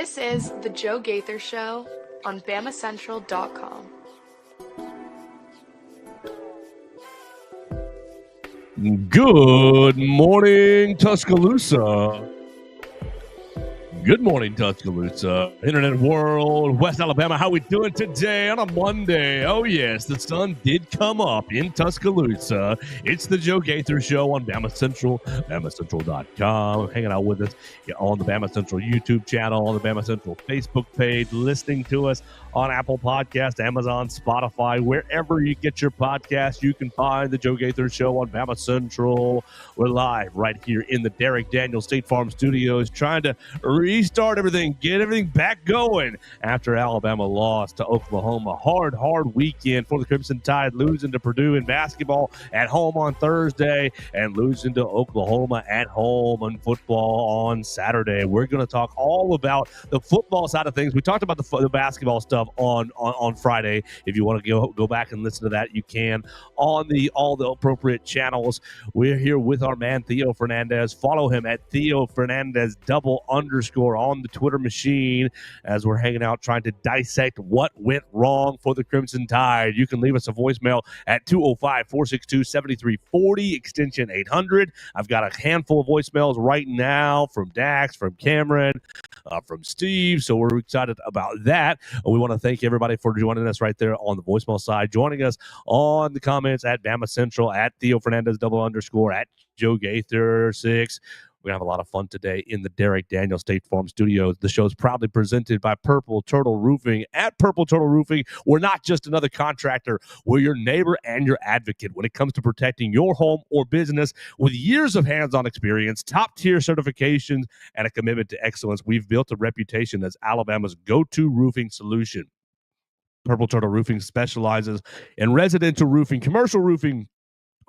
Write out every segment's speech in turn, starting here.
This is The Joe Gaither Show on BamaCentral.com. Good morning, Tuscaloosa. Good morning, Tuscaloosa. Internet world, West Alabama. How we doing today on a Monday? Oh, yes, the sun did come up in Tuscaloosa. It's the Joe Gaither Show on BamaCentral, BamaCentral.com. Hanging out with us on the BamaCentral YouTube channel, on the BamaCentral Facebook page, listening to us on Apple Podcasts, Amazon, Spotify, wherever you get your podcast, you can find the Joe Gaither Show on BamaCentral. We're live right here in the Derek Daniels State Farm Studios, trying to restart everything, get everything back going after Alabama lost to Oklahoma. Hard weekend for the Crimson Tide, losing to Purdue in basketball at home on Thursday and losing to Oklahoma at home on football on Saturday. We're going to talk all about the football side of things. We talked about the basketball stuff on Friday. If you want to go back and listen to that, you can on all the appropriate channels. We're here with our man Theo Fernandez. Follow him at Theo Fernandez __ on the Twitter machine as we're hanging out trying to dissect what went wrong for the Crimson Tide. You can leave us a voicemail at 205-462-7340 extension 800. I've got a handful of voicemails right now from Dax, from Cameron, from Steve, so we're excited about that. We want to thank everybody for joining us right there on the voicemail side, joining us on the comments at BamaCentral, at Theo Fernandez _, at Joe Gaither 6. We're going to have a lot of fun today in the Derek Daniels State Farm Studios. The show is proudly presented by Purple Turtle Roofing. At Purple Turtle Roofing, we're not just another contractor. We're your neighbor and your advocate when it comes to protecting your home or business. With years of hands-on experience, top-tier certifications, and a commitment to excellence, we've built a reputation as Alabama's go-to roofing solution. Purple Turtle Roofing specializes in residential roofing, commercial roofing,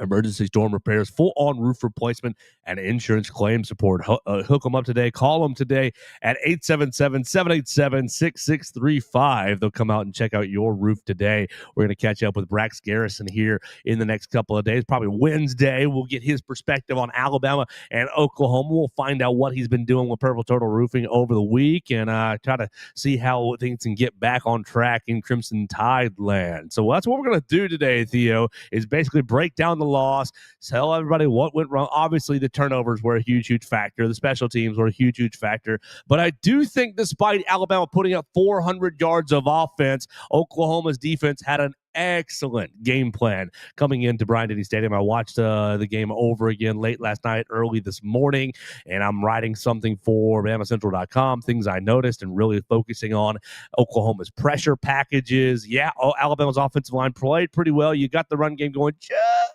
emergency storm repairs, full-on roof replacement, and insurance claim support. Hook them up today. Call them today at 877-787-6635. They'll come out and check out your roof today. We're going to catch up with Brax Garrison here in the next couple of days, probably Wednesday. We'll get his perspective on Alabama and Oklahoma. We'll find out what he's been doing with Purple Turtle Roofing over the week and try to see how things can get back on track in Crimson Tide land. So that's what we're going to do today, Theo, is basically break down the loss, tell everybody what went wrong. Obviously, the turnovers were a huge factor. The special teams were a huge factor. But I do think despite Alabama putting up 400 yards of offense, Oklahoma's defense had an excellent game plan coming into Bryant-Denny Stadium. I watched the game over again late last night, early this morning, and I'm writing something for BamaCentral.com, things I noticed, and really focusing on Oklahoma's pressure packages. Yeah, Alabama's offensive line played pretty well. You got the run game going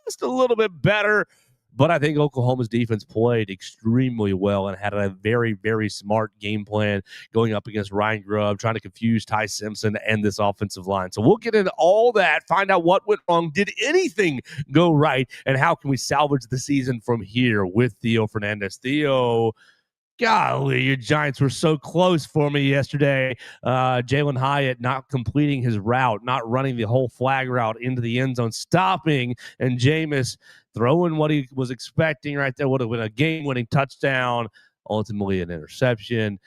just a little bit better. But I think Oklahoma's defense played extremely well and had a very smart game plan going up against Ryan Grubb, trying to confuse Ty Simpson and this offensive line. So we'll get into all that, find out what went wrong, did anything go right, and how can we salvage the season from here with Theo Fernandez. Theo, golly, your Giants were so close for me yesterday. Jalen Hyatt not completing his route, not running the whole flag route into the end zone, stopping, and Jameis throwing what he was expecting right there. Would have been a game-winning touchdown, ultimately an interception.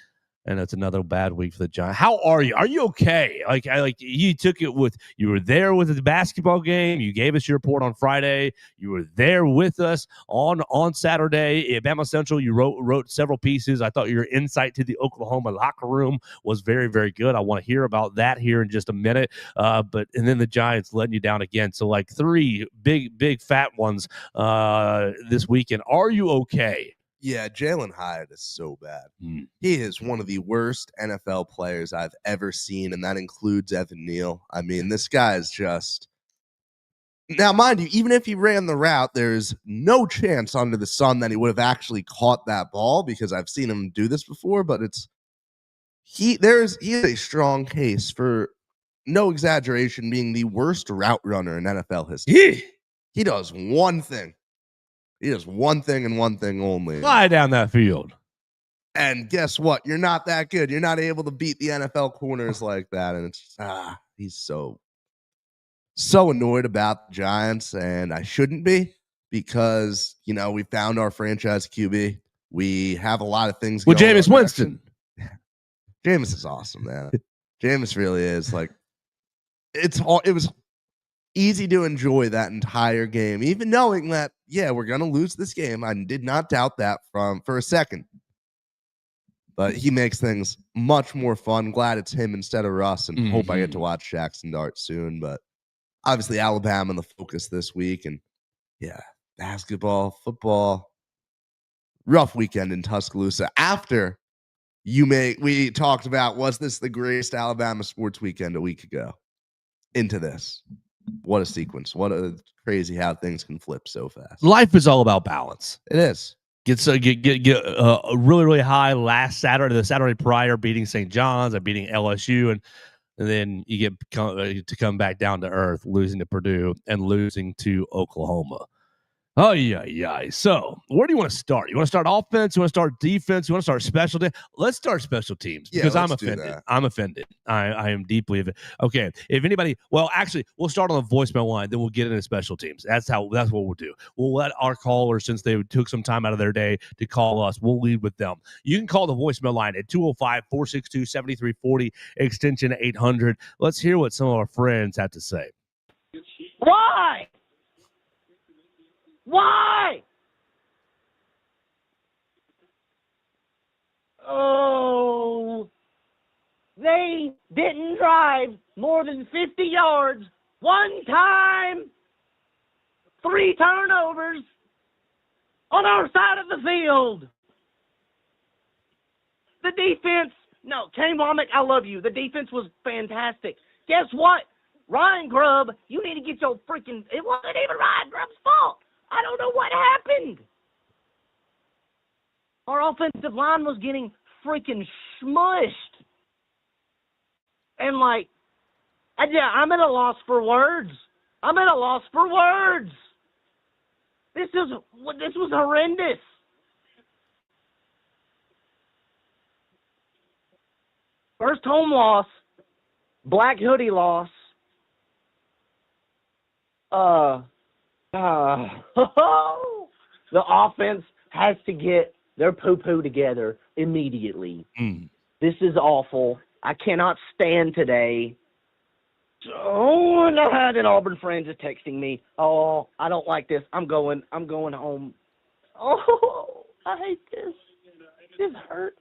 And it's another bad week for the Giants. How are you? Are you okay? Like you took it with, you were there with the basketball game. You gave us your report on Friday. You were there with us on Saturday at BamaCentral. You wrote several pieces. I thought your insight to the Oklahoma locker room was very good. I want to hear about that here in just a minute. And then the Giants letting you down again. So like three big fat ones this weekend. Are you okay? Yeah, Jalen Hyatt is so bad. He is one of the worst NFL players I've ever seen, and that includes Evan Neal. I mean, this guy is just... Now, mind you, even if he ran the route, there's no chance under the sun that he would have actually caught that ball, because I've seen him do this before, but he is a strong case for, no exaggeration, being the worst route runner in NFL history. He does one thing. He does one thing and one thing only. Fly down that field. And guess what? You're not that good. You're not able to beat the NFL corners like that. And it's he's so annoyed about the Giants, and I shouldn't be, because, we found our franchise QB. We have a lot of things with going Jameis Winston. Jameis is awesome, man. Jameis really is. Like, it was easy to enjoy that entire game, even knowing that, yeah, we're going to lose this game. I did not doubt that for a second. But he makes things much more fun. Glad it's him instead of Russ, and hope I get to watch Jackson Dart soon. But obviously, Alabama the focus this week. And, yeah, basketball, football, rough weekend in Tuscaloosa. After we talked about, was this the greatest Alabama sports weekend a week ago? Into this. What a sequence. What a crazy how things can flip so fast. Life is all about balance. It is. Get really, really high last Saturday, the Saturday prior, beating St. John's and beating LSU, and then you get to come back down to earth, losing to Purdue and losing to Oklahoma. Oh, yeah. So, where do you want to start? You want to start offense? You want to start defense? You want to start special teams? Let's start special teams because I'm offended. I'm offended. I am deeply offended. Okay. If anybody, well, actually, we'll start on the voicemail line, then we'll get into special teams. That's what we'll do. We'll let our callers, since they took some time out of their day to call us, we'll lead with them. You can call the voicemail line at 205-462-7340, extension 800. Let's hear what some of our friends have to say. Why? Why? Oh, they didn't drive more than 50 yards one time. 3 turnovers on our side of the field. The defense, no, Kane Womack, I love you. The defense was fantastic. Guess what? Ryan Grubb, you need to get your freaking, it wasn't even Ryan Grubb's fault. I don't know what happened. Our offensive line was getting freaking smushed. And, like, I'm at a loss for words. This was horrendous. First home loss, black hoodie loss. The offense has to get their poo-poo together immediately. This is awful. I cannot stand today. Oh, and I had an Auburn friend just texting me. Oh, I don't like this. I'm going home. Oh, I hate this. This hurts.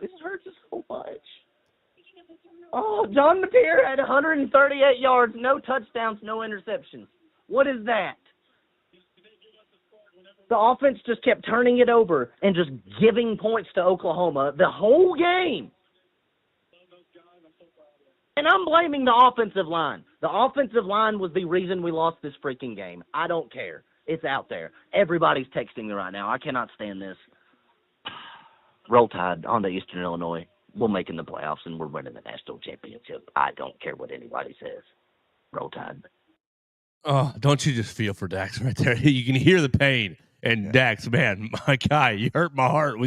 This hurts so much. Oh, John Napier had 138 yards, no touchdowns, no interceptions. What is that? The offense just kept turning it over and just giving points to Oklahoma the whole game. And I'm blaming the offensive line. The offensive line was the reason we lost this freaking game. I don't care. It's out there. Everybody's texting me right now. I cannot stand this. Roll Tide on to Eastern Illinois. We're making the playoffs and we're winning the national championship. I don't care what anybody says. Roll Tide. Oh, don't you just feel for Dax right there? You can hear the pain. And Dax, man, my guy, you hurt my heart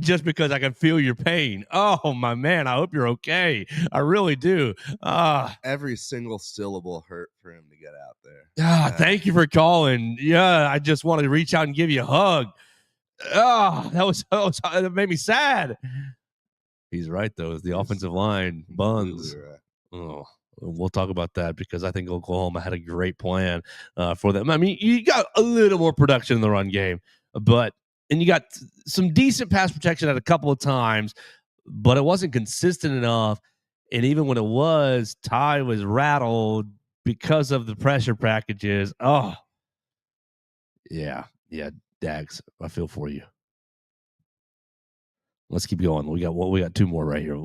just because I can feel your pain. Oh, my man, I hope you're okay. I really do. Every single syllable hurt for him to get out there. Thank you for calling. Yeah, I just wanted to reach out and give you a hug. That made me sad. He's right, though. It's the offensive line, Buns. Right. Oh. We'll talk about that because I think Oklahoma had a great plan for them. I mean, you got a little more production in the run game, and you got some decent pass protection at a couple of times, but it wasn't consistent enough. And even when it was, Ty was rattled because of the pressure packages. Oh, yeah, Dags, I feel for you. Let's keep going. We got 2 more right here.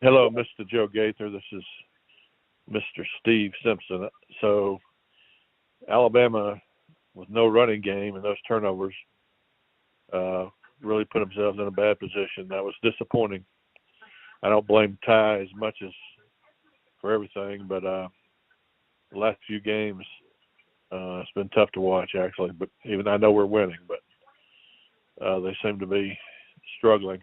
Hello, Mr. Joe Gaither. This is Mr. Steve Simpson. So, Alabama, with no running game and those turnovers, really put themselves in a bad position. That was disappointing. I don't blame Ty as much as for everything, but the last few games, it's been tough to watch, actually. But even I know we're winning, but they seem to be struggling.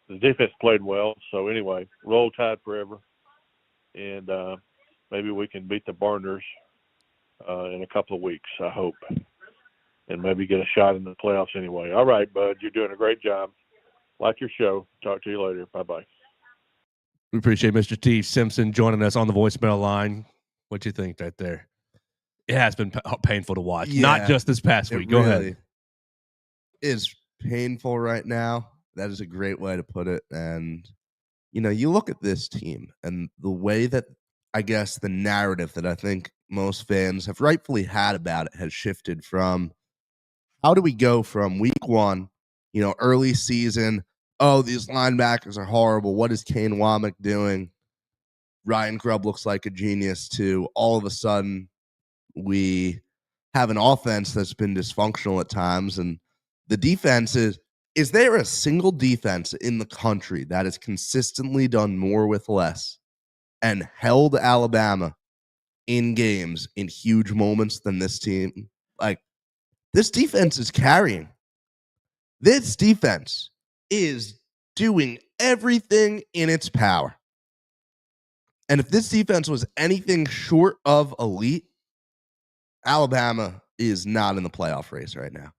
The defense played well. So, anyway, roll Tide forever. And maybe we can beat the Barners in a couple of weeks, I hope. And maybe get a shot in the playoffs anyway. All right, bud. You're doing a great job. Like your show. Talk to you later. Bye-bye. We appreciate Mr. T. Simpson joining us on the voicemail line. What you think right there? It has been painful to watch. Yeah, not just this past week. Go ahead. Is painful right now. That is a great way to put it. And, you look at this team and the way that, I guess, the narrative that I think most fans have rightfully had about it has shifted from how do we go from week one, early season, oh, these linebackers are horrible. What is Kane Womack doing? Ryan Grubb looks like a genius, to all of a sudden we have an offense that's been dysfunctional at times. And the defense is there a single defense in the country that has consistently done more with less and held Alabama in games in huge moments than this team? Like, this defense is carrying. This defense is doing everything in its power. And if this defense was anything short of elite, Alabama is not in the playoff race right now.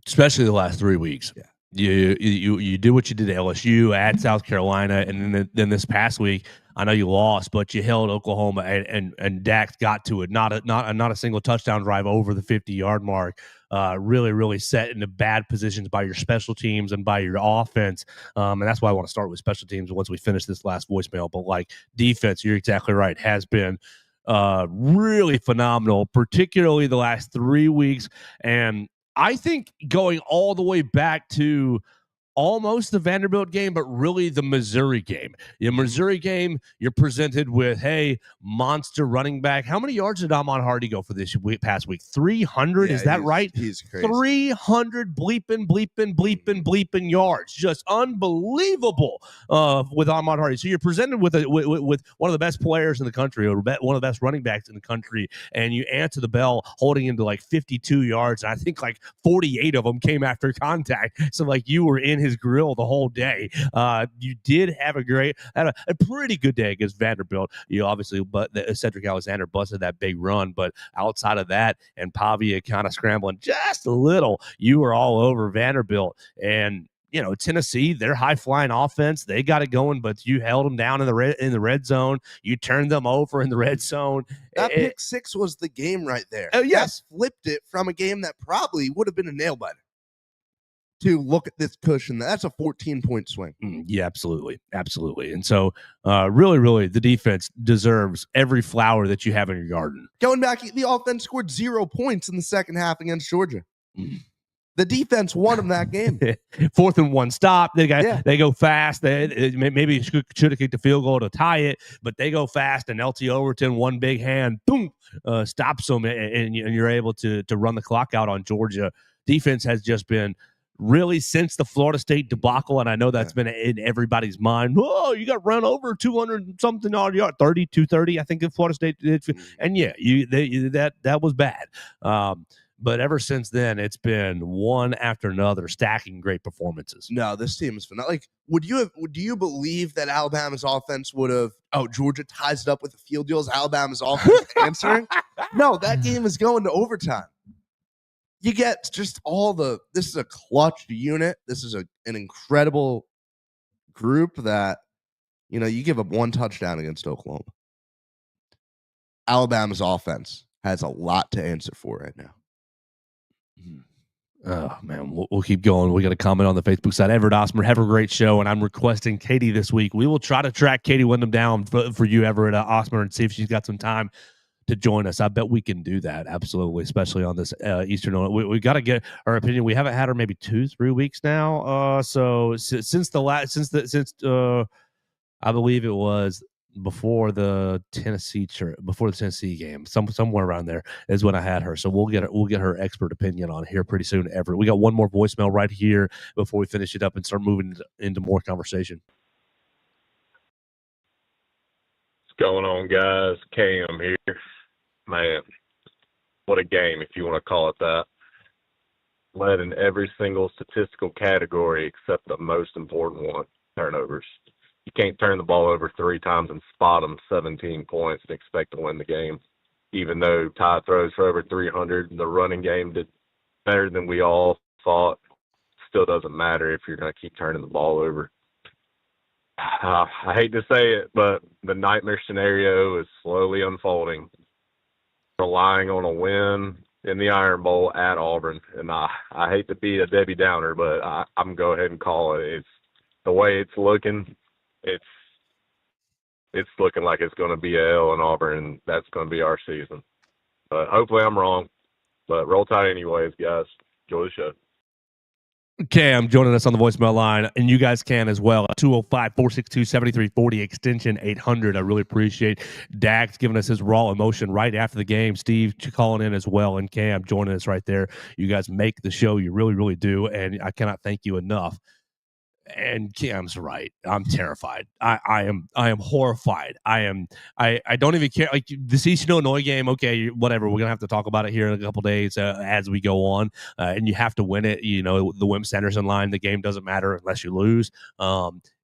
Especially the last 3 weeks. Yeah. You did what you did at LSU, at South Carolina, and then this past week, I know you lost, but you held Oklahoma, and Dax got to it. Not a single touchdown drive over the 50-yard mark. Really set into bad positions by your special teams and by your offense. And that's why I want to start with special teams once we finish this last voicemail. But like defense, you're exactly right, has been really phenomenal, particularly the last 3 weeks. And I think going all the way back to almost the Vanderbilt game, but really the Missouri game. The Missouri game, you're presented with, hey, monster running back. How many yards did Ahmad Hardy go for this past week? 300, is that right? He's crazy. 300 bleeping yards. Just unbelievable with Ahmad Hardy. So you're presented with one of the best players in the country, or one of the best running backs in the country, and you answer the bell holding him to like 52 yards, and I think like 48 of them came after contact. So like you were in his grill the whole day. You did have a pretty good day against Vanderbilt. You obviously, but Cedric Alexander busted that big run, but outside of that, and Pavia kind of scrambling just a little, you were all over Vanderbilt. And Tennessee, their high-flying offense, they got it going, but you held them down in the red zone. You turned them over in the red zone. That pick six was the game right there. Oh, yes. That flipped it from a game that probably would have been a nail-biter to look at this cushion. That's a 14-point swing. Yeah, absolutely. And so really, the defense deserves every flower that you have in your garden. Going back, the offense scored 0 points in the second half against Georgia. The defense won them that game. 4th and 1 stop. They go fast. They maybe should have kicked the field goal to tie it, but they go fast, and LT Overton, one big hand, boom, stops them, and you're able to run the clock out on Georgia. Defense has just been really since the Florida State debacle, and I know that's been in everybody's mind. Oh, you got run over 200-something odd yard, 230, I think the Florida State did. And that was bad. But ever since then, it's been one after another, stacking great performances. No, this team is phenomenal. Like, do you believe that Alabama's offense would have? Oh, Georgia ties it up with the field goals. Alabama's offense answering. No, that game is going to overtime. You get just this is a clutch unit. This is an incredible group that, you give up one touchdown against Oklahoma. Alabama's offense has a lot to answer for right now. Oh, man, we'll keep going. We got a comment on the Facebook side. Everett Osmer, have a great show, and I'm requesting Katie this week. We will try to track Katie Wyndham down for you, Everett Osmer, and see if she's got some time to join us. I bet we can do that, absolutely, especially on this Eastern. We got to get her opinion. We haven't had her maybe 2-3 weeks now. So since I believe it was before the Tennessee game, somewhere around there is when I had her. So we'll get her expert opinion on here pretty soon. Everett, we got one more voicemail right here before we finish it up and start moving into more conversation. What's going on, guys? Cam here. Man, what a game, if you want to call it that. Led in every single statistical category except the most important one, turnovers. You can't turn the ball over 3 times and spot them 17 points and expect to win the game. Even though Ty throws for over 300, the running game did better than we all thought. still doesn't matter if you're going to keep turning the ball over. I hate to say it, but the nightmare scenario is slowly unfolding. Relying on a win in the Iron Bowl at Auburn. And I hate to be a Debbie Downer, but I'm going to go ahead and call it. It's the way it's looking. It's looking like it's going to be a L in Auburn, and that's going to be our season. But hopefully I'm wrong. But roll tide anyways, guys. Enjoy the show. Cam joining us on the voicemail line, and you guys can as well. 205-462-7340, extension 800. I really appreciate Dax giving us his raw emotion right after the game. Steve calling in as well, and Cam joining us right there. You guys make the show. You really, really do, and I cannot thank you enough. And Cam's right. I'm terrified. I am horrified. I don't even care. Like this Eastern Illinois game, okay, whatever. We're gonna have to talk about it here in a couple days as we go on. And you have to win it. You know, the Wimp Center's in line. The game doesn't matter unless you lose.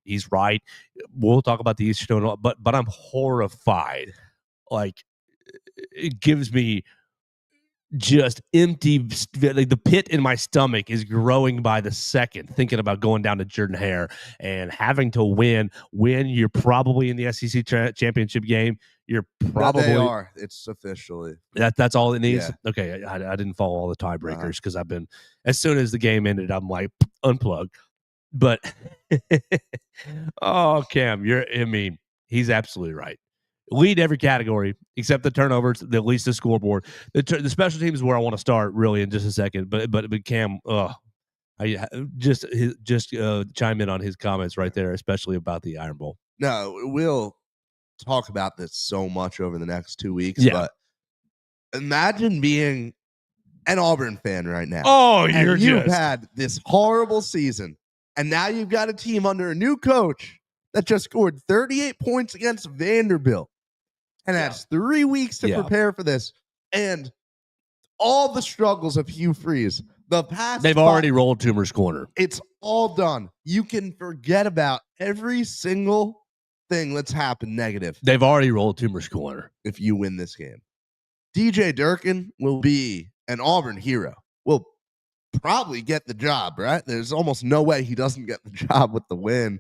He's right. We'll talk about the Eastern Illinois, but I'm horrified. Like it gives me just empty, like the pit in my stomach is growing by the second, thinking about going down to Jordan-Hare and having to win when you're probably in the SEC championship game. You're probably they are. It's officially that's all it needs. Yeah. Okay, I didn't follow all the tiebreakers because I've been, as soon as the game ended, I'm like unplug. But oh, Cam, he's absolutely right. Lead every category except the turnovers, at least the scoreboard. The special teams is where I want to start really in just a second. But Cam, I just chime in on his comments right there, especially about the Iron Bowl. No, we'll talk about this so much over the next 2 weeks. Yeah. But imagine being an Auburn fan right now. Oh, you've had this horrible season, and now you've got a team under a new coach that just scored 38 points against Vanderbilt. And has 3 weeks to prepare for this. And all the struggles of Hugh Freeze. They've already rolled Toomer's corner. It's all done. You can forget about every single thing that's happened negative. They've already rolled Toomer's corner. If you win this game. DJ Durkin will be an Auburn hero. Will probably get the job, right? There's almost no way he doesn't get the job with the win.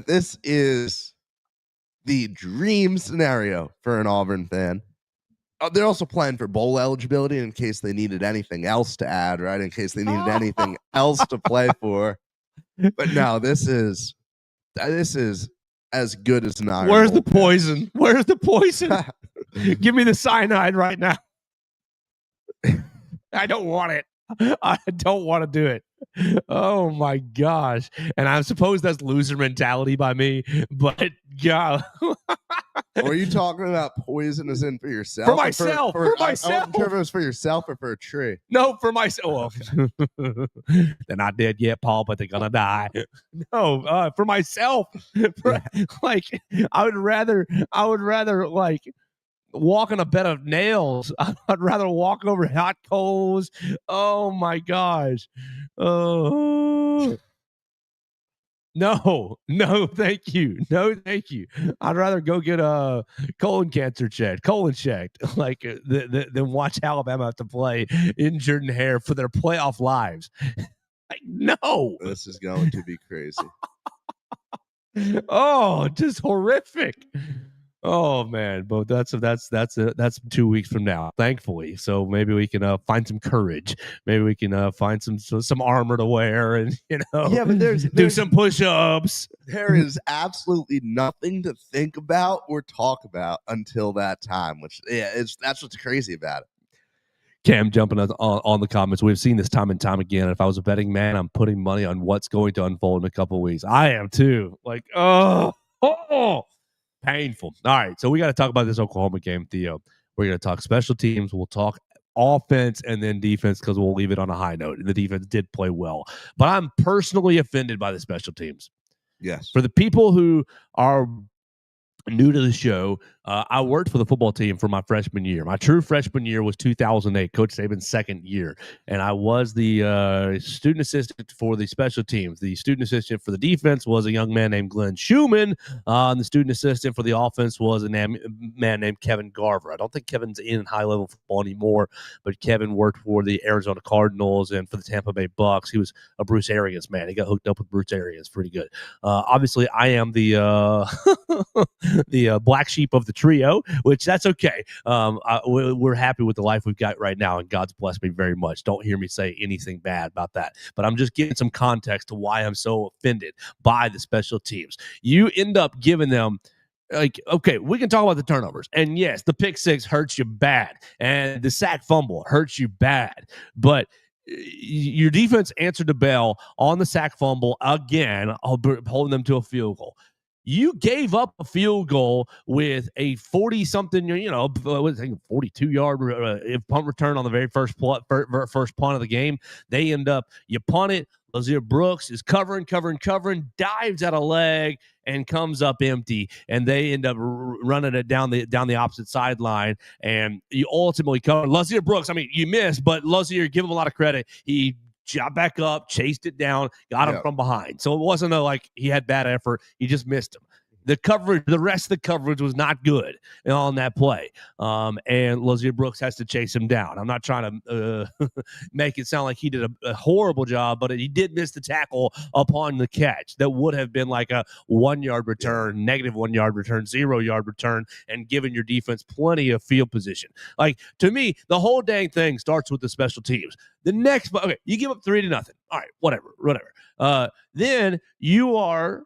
This is the dream scenario for an Auburn fan. They're also playing for bowl eligibility in case they needed anything else to add, right? In case they needed anything else to play for. But no, this is as good as an Iron Where's Bowl the poison? Where's the poison? Give me the cyanide right now. I don't want it. I don't want to do it. Oh my gosh. And I suppose that's loser mentality by me, but God. Or are you talking about poison as in for yourself? For myself. For myself. I wasn't sure if it was for yourself or for a tree. No, for myself. They're not dead yet, Paul, but they're gonna die. No, for myself. Like I would rather like walk on a bed of nails. I'd rather walk over hot coals. Oh my gosh. No, thank you. No, thank you. I'd rather go get a colon checked, like than watch Alabama have to play in Jordan-Hare for their playoff lives. Like, no. This is going to be crazy. Oh, just horrific. Oh man, but that's 2 weeks from now, thankfully. So maybe we can find some courage. Maybe we can find some armor to wear, and but do some push-ups. There is absolutely nothing to think about or talk about until that time. Which that's what's crazy about it. Cam jumping on the comments. We've seen this time and time again. If I was a betting man, I'm putting money on what's going to unfold in a couple of weeks. I am too. Like painful. All right, so we got to talk about this Oklahoma game, Theo. We're going to talk special teams. We'll talk offense and then defense because we'll leave it on a high note. The defense did play well, but I'm personally offended by the special teams. Yes. For the people who are new to the show, I worked for the football team for my freshman year. My true freshman year was 2008, Coach Saban's second year. And I was the student assistant for the special teams. The student assistant for the defense was a young man named Glenn Schumann. And the student assistant for the offense was a man named Kevin Garver. I don't think Kevin's in high-level football anymore, but Kevin worked for the Arizona Cardinals and for the Tampa Bay Bucks. He was a Bruce Arians man. He got hooked up with Bruce Arians pretty good. Obviously, I am the the black sheep of the trio, which that's okay. We're happy with the life we've got right now, and God's blessed me very much. Don't hear me say anything bad about that, but I'm just giving some context to why I'm so offended by the special teams. You end up giving them, like, okay, we can talk about the turnovers, and yes, the pick six hurts you bad, and the sack fumble hurts you bad, but your defense answered the bell on the sack fumble again, holding them to a field goal. You gave up a field goal with a 40-something, 42-yard punt return on the very first punt of the game. They end up, you punt it. Lazier Brooks is covering, dives at a leg, and comes up empty. And they end up running it down the opposite sideline. And you ultimately cover. Lazier Brooks, I mean, you missed, but Lazier, give him a lot of credit. He shot back up, chased it down, got him from behind. So it wasn't like he had bad effort. He just missed him. The rest of the coverage was not good on that play. And Lazier Brooks has to chase him down. I'm not trying to make it sound like he did a horrible job, but he did miss the tackle upon the catch. That would have been like a 1-yard return, negative 1-yard return, 0-yard return, and giving your defense plenty of field position. Like, to me, the whole dang thing starts with the special teams. The next, okay, you give up 3-0. All right, whatever. Then you are,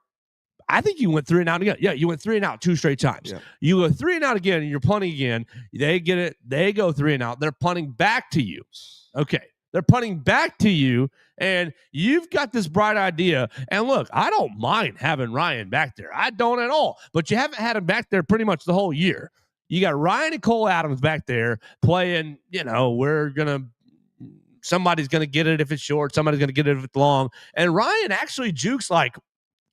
I think you went 3 and out again. Yeah, you went 3 and out 2 straight times. Yeah. You go 3 and out again, and you're punting again. They get it. They go 3 and out. They're punting back to you. Okay. They're punting back to you, and you've got this bright idea. And look, I don't mind having Ryan back there. I don't at all. But you haven't had him back there pretty much the whole year. You got Ryan and Cole Adams back there playing, somebody's going to get it if it's short. Somebody's going to get it if it's long. And Ryan actually jukes like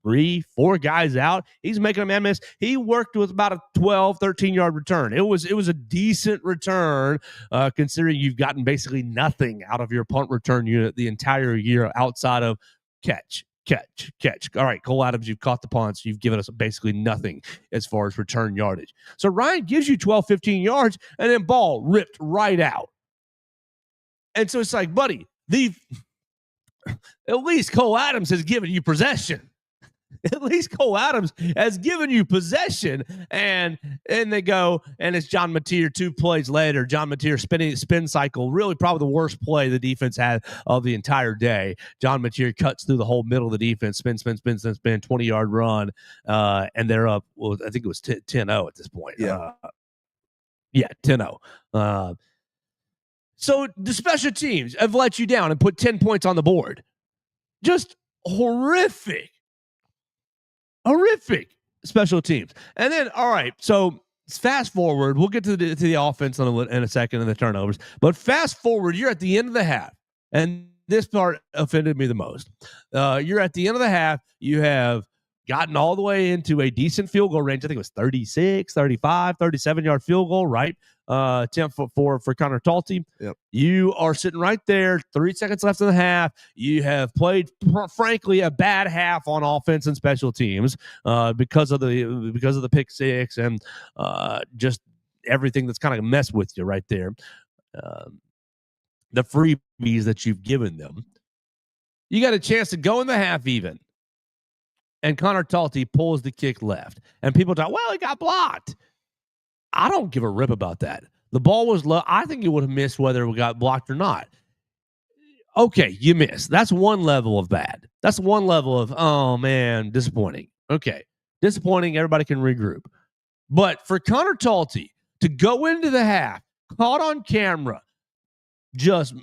3-4 guys out. He's making them miss. He worked with about a 13-yard return. It was a decent return, considering you've gotten basically nothing out of your punt return unit the entire year outside of catch. All right, Cole Adams, you've caught the punts. You've given us basically nothing as far as return yardage. So Ryan gives you 12, 15 yards, and then ball ripped right out. And so it's like, buddy, at least Cole Adams has given you possession. At least Cole Adams has given you possession, and they go, and it's John Mateer 2 plays later. John Mateer spin cycle, really probably the worst play the defense had of the entire day. John Mateer cuts through the whole middle of the defense, spin, 20-yard run, and they're up. Well, I think it was 10-0 at this point. Yeah, 10-0. So the special teams have let you down and put 10 points on the board. Just horrific special teams. And then, all right, so fast forward. We'll get to the offense in a second and the turnovers. But fast forward, you're at the end of the half. And this part offended me the most. You're at the end of the half. You have gotten all the way into a decent field goal range. I think it was 36, 35, 37-yard field goal, right? 10 for Connor Talty. Yep. You are sitting right there, 3 seconds left in the half. You have played, frankly, a bad half on offense and special teams because of the pick six and just everything that's kind of messed with you right there. The freebies that you've given them. You got a chance to go in the half even. And Connor Talty pulls the kick left. And people talk, well, he got blocked. I don't give a rip about that. The ball was low. I think it would have missed whether it got blocked or not. Okay, you missed. That's one level of bad. That's one level of, oh, man, disappointing. Okay, disappointing. Everybody can regroup. But for Connor Talty to go into the half, caught on camera, just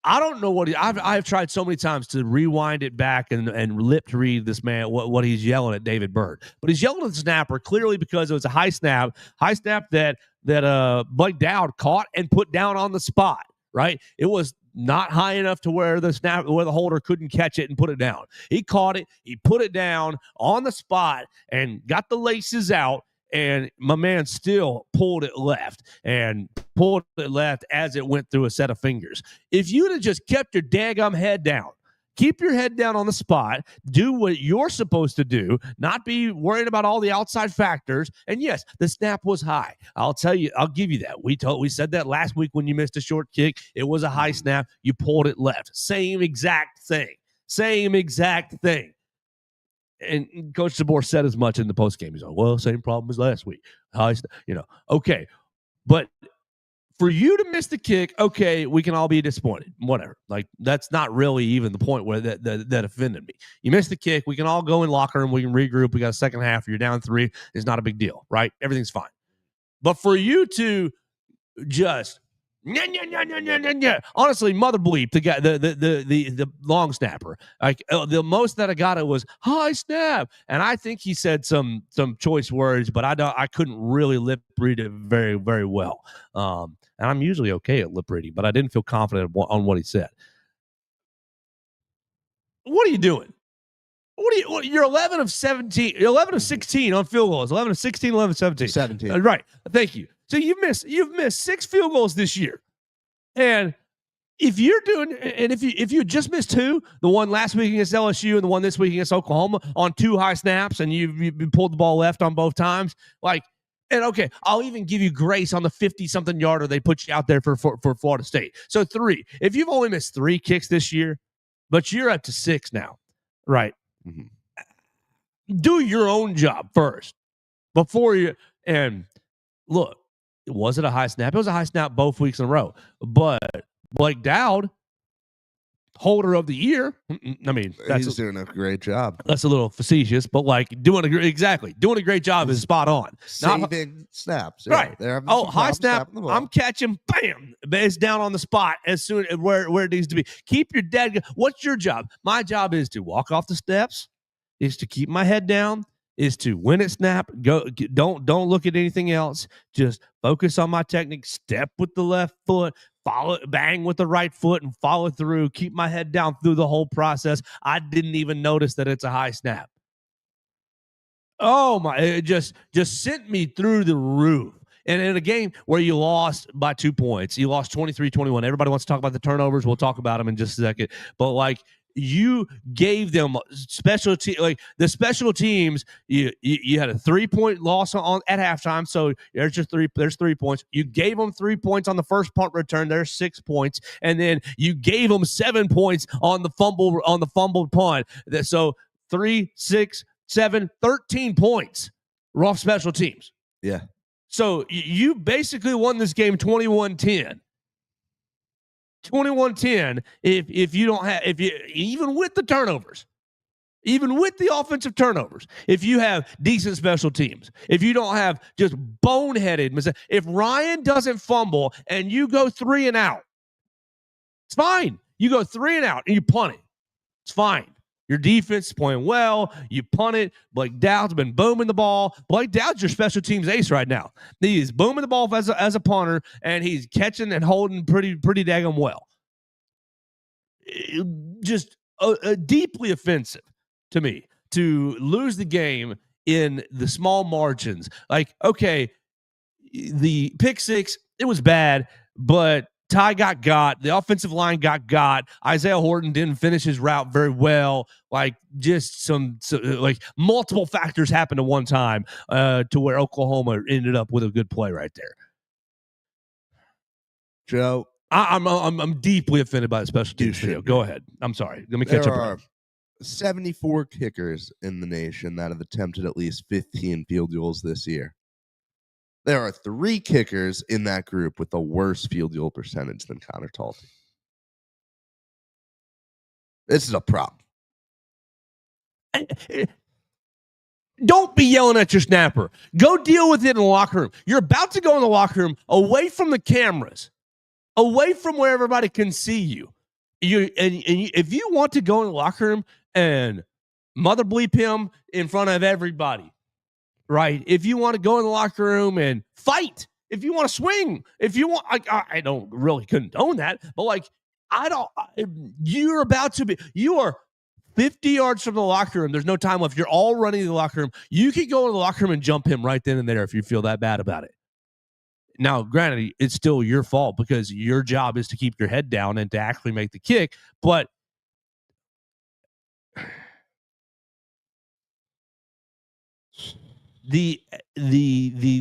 I don't know what I've tried so many times to rewind it back and lip read this man what he's yelling at David Byrd, but he's yelling at the snapper clearly because it was a high snap that Blake Dowd caught and put down on the spot. Right, it was not high enough to where the holder couldn't catch it and put it down. He caught it, he put it down on the spot and got the laces out and my man still pulled it left as it went through a set of fingers. If you'd have just kept your daggum head down, keep your head down on the spot, do what you're supposed to do, not be worried about all the outside factors. And yes, the snap was high. I'll tell you, I'll give you that. We said that last week when you missed a short kick. It was a high snap. You pulled it left. Same exact thing. And Coach DeBoer said as much in the postgame. He's like, well, same problem as last week. Okay. But for you to miss the kick, okay, we can all be disappointed. Whatever. Like, that's not really even the point where that offended me. You missed the kick. We can all go in locker room. We can regroup. We got a second half. You're down 3. It's not a big deal, right? Everything's fine. But for you to just honestly, mother bleep the guy, the long snapper. Like, the most that I got it was high snap, and I think he said some choice words, but I couldn't really lip read it very, very well. And I'm usually okay at lip reading, but I didn't feel confident on what he said. What are you doing? You're 11 of 17, 11 of 16 on field goals, 11 of 16, 11 of 17. 17. Right. Thank you. So you've missed 6 field goals this year. And if you just missed 2, the one last week against LSU and the one this week against Oklahoma on 2 high snaps, and you pulled the ball left on both times, and okay, I'll even give you grace on the 50-something yarder they put you out there for Florida State. So 3. If you've only missed 3 kicks this year, but you're up to 6 now, right? Mm-hmm. Do your own job first before you. And look, was it a high snap? It was a high snap both weeks in a row. But Blake Dowd, holder of the year. I mean, he's doing a great job. That's a little facetious, but doing a great job is spot on. Saving snaps, right? High snap. I'm catching. Bam! It's down on the spot as soon where it needs to be. Keep your dead. What's your job? My job is to walk off the steps. Is to keep my head down. Is to when it snap, go. Don't look at anything else. Just focus on my technique. Step with the left foot. Bang with the right foot and follow through. Keep my head down through the whole process. I didn't even notice that it's a high snap. Oh my! It just sent me through the roof. And in a game where you lost by 2 points, you lost 23-21. Everybody wants to talk about the turnovers. We'll talk about them in just a second. But you gave them the special teams. You had a 3-point loss at halftime, so there's 3 points. You gave them 3 points on the first punt return. There's 6 points, and then you gave them 7 points on the fumbled punt. So 3, 6, 7, 13 points were off special teams. Yeah. So you basically won this game 21-10. 21-10 if you even with the turnovers, even with the offensive turnovers, if you have decent special teams, if you don't have just boneheaded mistakes, if Ryan doesn't fumble and you go 3 and out, it's fine. You go 3 and out and you punt it. It's fine. Your defense is playing well. You punt it. Blake Dowd's been booming the ball. Blake Dowd's your special teams ace right now. He is booming the ball as a punter, and he's catching and holding pretty daggum well. Just deeply offensive to me to lose the game in the small margins. Okay, the pick 6, it was bad, but Ty got. The offensive line got. Isaiah Horton didn't finish his route very well. Just some multiple factors happened at one time to where Oklahoma ended up with a good play right there. Joe, I'm deeply offended by the special teams video. Go ahead. I'm sorry. Let me catch up. There are 74 kickers in the nation that have attempted at least 15 field goals this year. There are 3 kickers in that group with a worse field goal percentage than Connor Talty. This is a problem. Don't be yelling at your snapper. Go deal with it in the locker room. You're about to go in the locker room away from the cameras, away from where everybody can see you. If you want to go in the locker room and mother bleep him in front of everybody, right? If you want to go in the locker room and fight, if you want to swing, if you want, I don't really condone that, but you are 50 yards from the locker room. There's no time left. You're all running to the locker room. You can go in the locker room and jump him right then and there if you feel that bad about it. Now, granted, it's still your fault because your job is to keep your head down and to actually make the kick. But the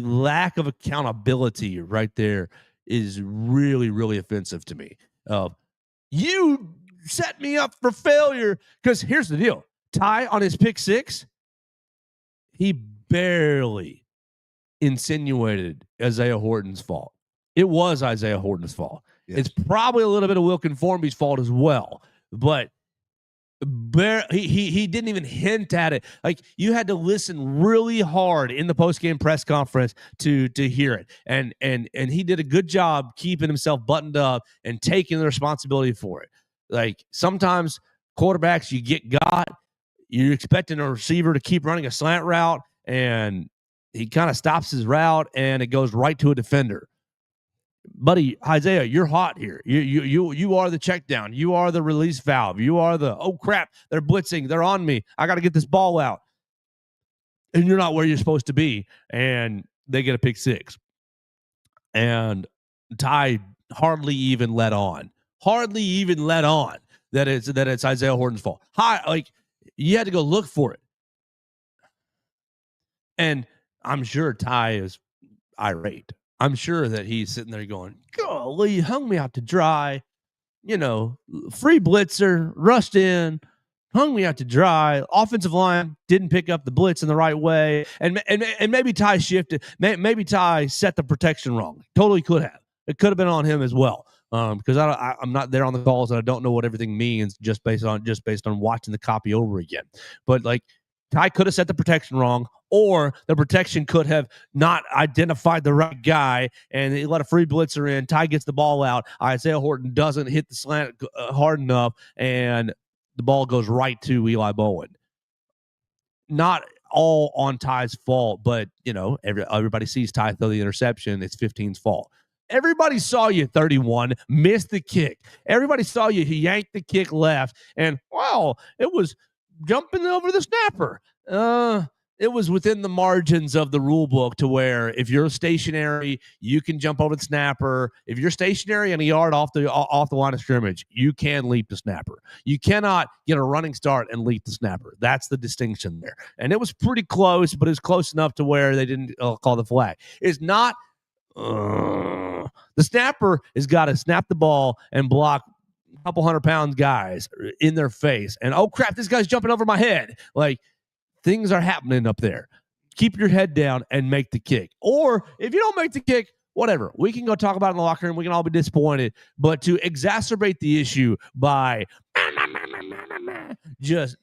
lack of accountability right there is really, really offensive to me. You set me up for failure, because here's the deal. Ty, on his pick six, he barely insinuated Isaiah Horton's fault. It was Isaiah Horton's fault. Yes. It's probably a little bit of Wilkin Formby's fault as well, but he didn't even hint at it. Like, you had to listen really hard in the post-game press conference to hear it. And he did a good job keeping himself buttoned up and taking the responsibility for it. Like, sometimes quarterbacks, you get got, you're expecting a receiver to keep running a slant route, and he kind of stops his route and it goes right to a defender. Buddy, Isaiah, you're hot here. You are the check down. You are the release valve. You are the, oh crap, they're blitzing. They're on me. I got to get this ball out. And you're not where you're supposed to be. And they get a pick six. And Ty hardly even let on that it's Isaiah Horton's fault. Like, you had to go look for it. And I'm sure Ty is irate. I'm sure that he's sitting there going, golly, you hung me out to dry. You know, free blitzer, rushed in, hung me out to dry. Offensive line didn't pick up the blitz in the right way. And maybe Ty shifted. Maybe Ty set the protection wrong. Totally could have. It could have been on him as well. Because I'm not there on the calls and I don't know what everything means just based on watching the copy over again. But, like, Ty could have set the protection wrong, or the protection could have not identified the right guy, and he let a free blitzer in. Ty gets the ball out. Isaiah Horton doesn't hit the slant hard enough, and the ball goes right to Eli Bowen. Not all on Ty's fault, but, you know, everybody sees Ty throw the interception. It's 15's fault. Everybody saw you 31 miss the kick. Everybody saw you. He yanked the kick left, and wow, it was jumping over the snapper. It was within the margins of the rule book to where if you're stationary, you can jump over the snapper. If you're stationary and a yard off the line of scrimmage, you can leap the snapper. You cannot get a running start and leap the snapper. That's the distinction there. And it was pretty close, but it was close enough to where they didn't call the flag. It's not the snapper has got to snap the ball and block a couple 100-pound guys in their face. And, oh, crap, this guy's jumping over my head. Like, things are happening up there. Keep your head down and make the kick. Or if you don't make the kick, whatever. We can go talk about it in the locker room. We can all be disappointed. But to exacerbate the issue by just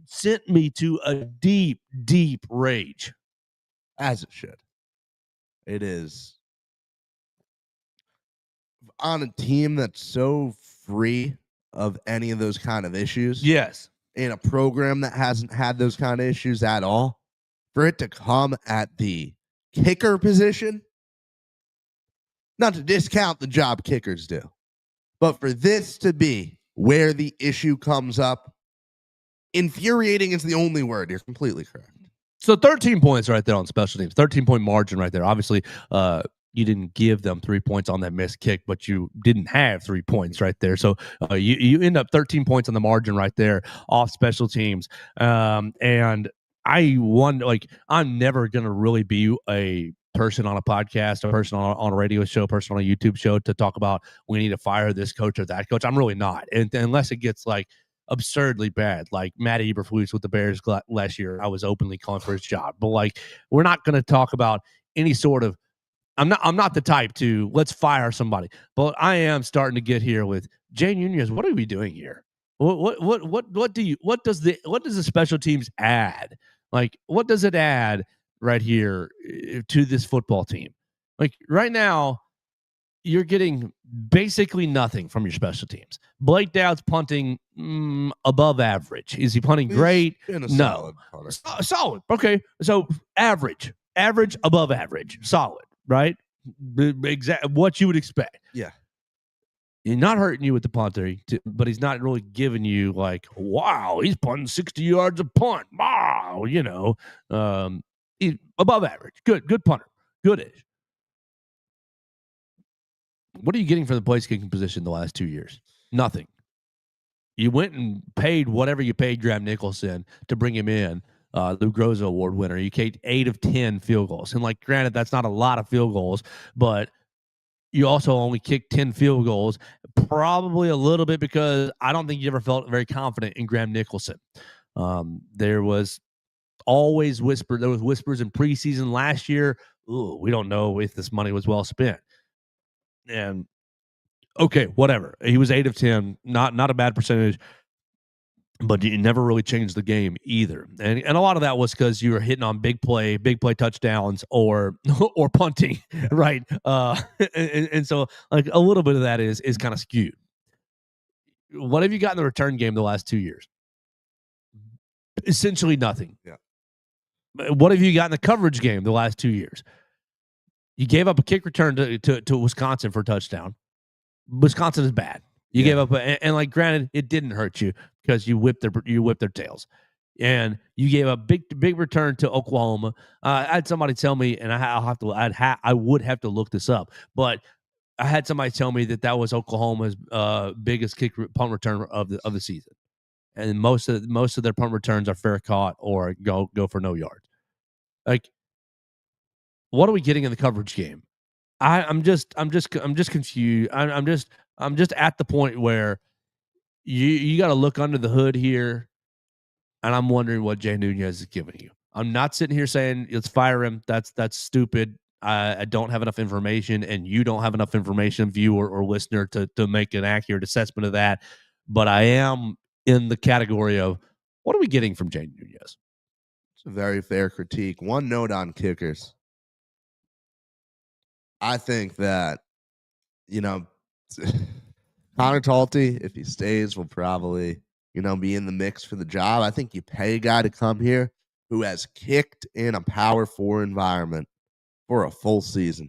sent me to a deep, deep rage. As it should. It is. On a team that's so free of any of those kind of issues. Yes. In a program that hasn't had those kind of issues at all, for it to come at the kicker position, not to discount the job kickers do, but for this to be where the issue comes up, infuriating is the only word. You're completely correct. So 13 points right there on special teams, 13-point margin right there. Obviously, you didn't give them 3 points on that missed kick, but you didn't have 3 points right there. So you end up 13 points on the margin right there off special teams. And I wonder, like, I'm never going to really be a person on a podcast, a person on a radio show, a person on a YouTube show to talk about we need to fire this coach or that coach. I'm really not. And unless it gets, like, absurdly bad, like Matt Eberflus with the Bears last year, I was openly calling for his job. But, like, we're not going to talk about any sort of, I'm not the type to let's fire somebody, but I am starting to get here with Jane Nunez. What are we doing here? What does the special teams add? Like, what does it add right here to this football team? Like, right now, you're getting basically nothing from your special teams. Blake Dowd's punting above average. Is he punting great? No. Solid. Okay. So average, above average, solid. Right? Exactly what you would expect. Yeah. He's not hurting you with the punter, but he's not really giving you like, wow, he's punting 60 yards a punt. Wow, he's above average. Good punter. Good-ish. What are you getting for the place kicking position the last 2 years? Nothing. You went and paid whatever you paid Graham Nicholson to bring him in, Lou Groza Award winner. You kicked 8 of 10 field goals. And, like, granted, that's not a lot of field goals, but you also only kicked 10 field goals, probably a little bit because I don't think you ever felt very confident in Graham Nicholson. There was always whispers in preseason last year. Ooh, we don't know if this money was well spent. And okay, whatever. He was 8 of 10, not a bad percentage, but you never really changed the game either. And a lot of that was because you were hitting on big play touchdowns or punting, right? And so like a little bit of that is kind of skewed. What have you got in the return game the last 2 years? Essentially nothing. Yeah. What have you got in the coverage game the last 2 years? You gave up a kick return to Wisconsin for a touchdown. Wisconsin is bad. You gave up, and like granted, it didn't hurt you because you whipped their tails, and you gave a big return to Oklahoma. I had somebody tell me, and I would have to look this up, but I had somebody tell me that was Oklahoma's biggest punt return of the season, and most of their punt returns are fair caught or go for no yards. Like, what are we getting in the coverage game? I'm just confused. I'm just at the point where you got to look under the hood here, and I'm wondering what Jay Nunez is giving you. I'm not sitting here saying let's fire him. That's stupid. I don't have enough information, and you don't have enough information, viewer or listener, to make an accurate assessment of that. But I am in the category of what are we getting from Jay Nunez? It's a very fair critique. One note on kickers. I think that, Connor Talty, if he stays, will probably, be in the mix for the job. I think you pay a guy to come here who has kicked in a Power 4 environment for a full season.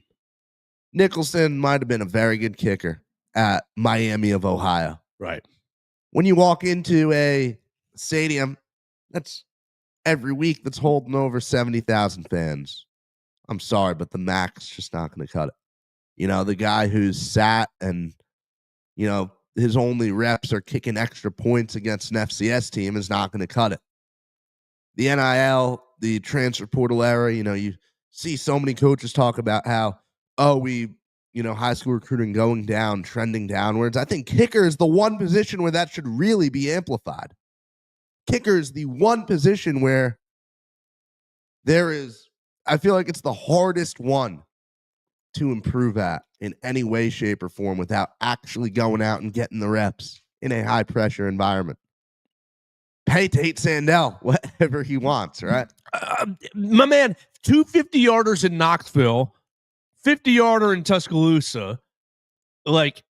Nicholson might have been a very good kicker at Miami of Ohio. Right. When you walk into a stadium that's every week that's holding over 70,000 fans, I'm sorry, but the MAC's just not going to cut it. The guy who's sat and, his only reps are kicking extra points against an FCS team is not going to cut it. The NIL, the transfer portal era, you see so many coaches talk about how, high school recruiting going down, trending downwards. I think kicker is the one position where that should really be amplified. Kicker is the one position where I feel like it's the hardest one to improve at in any way, shape, or form without actually going out and getting the reps in a high-pressure environment. Pay Tate Sandell whatever he wants, right? My man, 2 50-yarders in Knoxville, 50-yarder in Tuscaloosa, like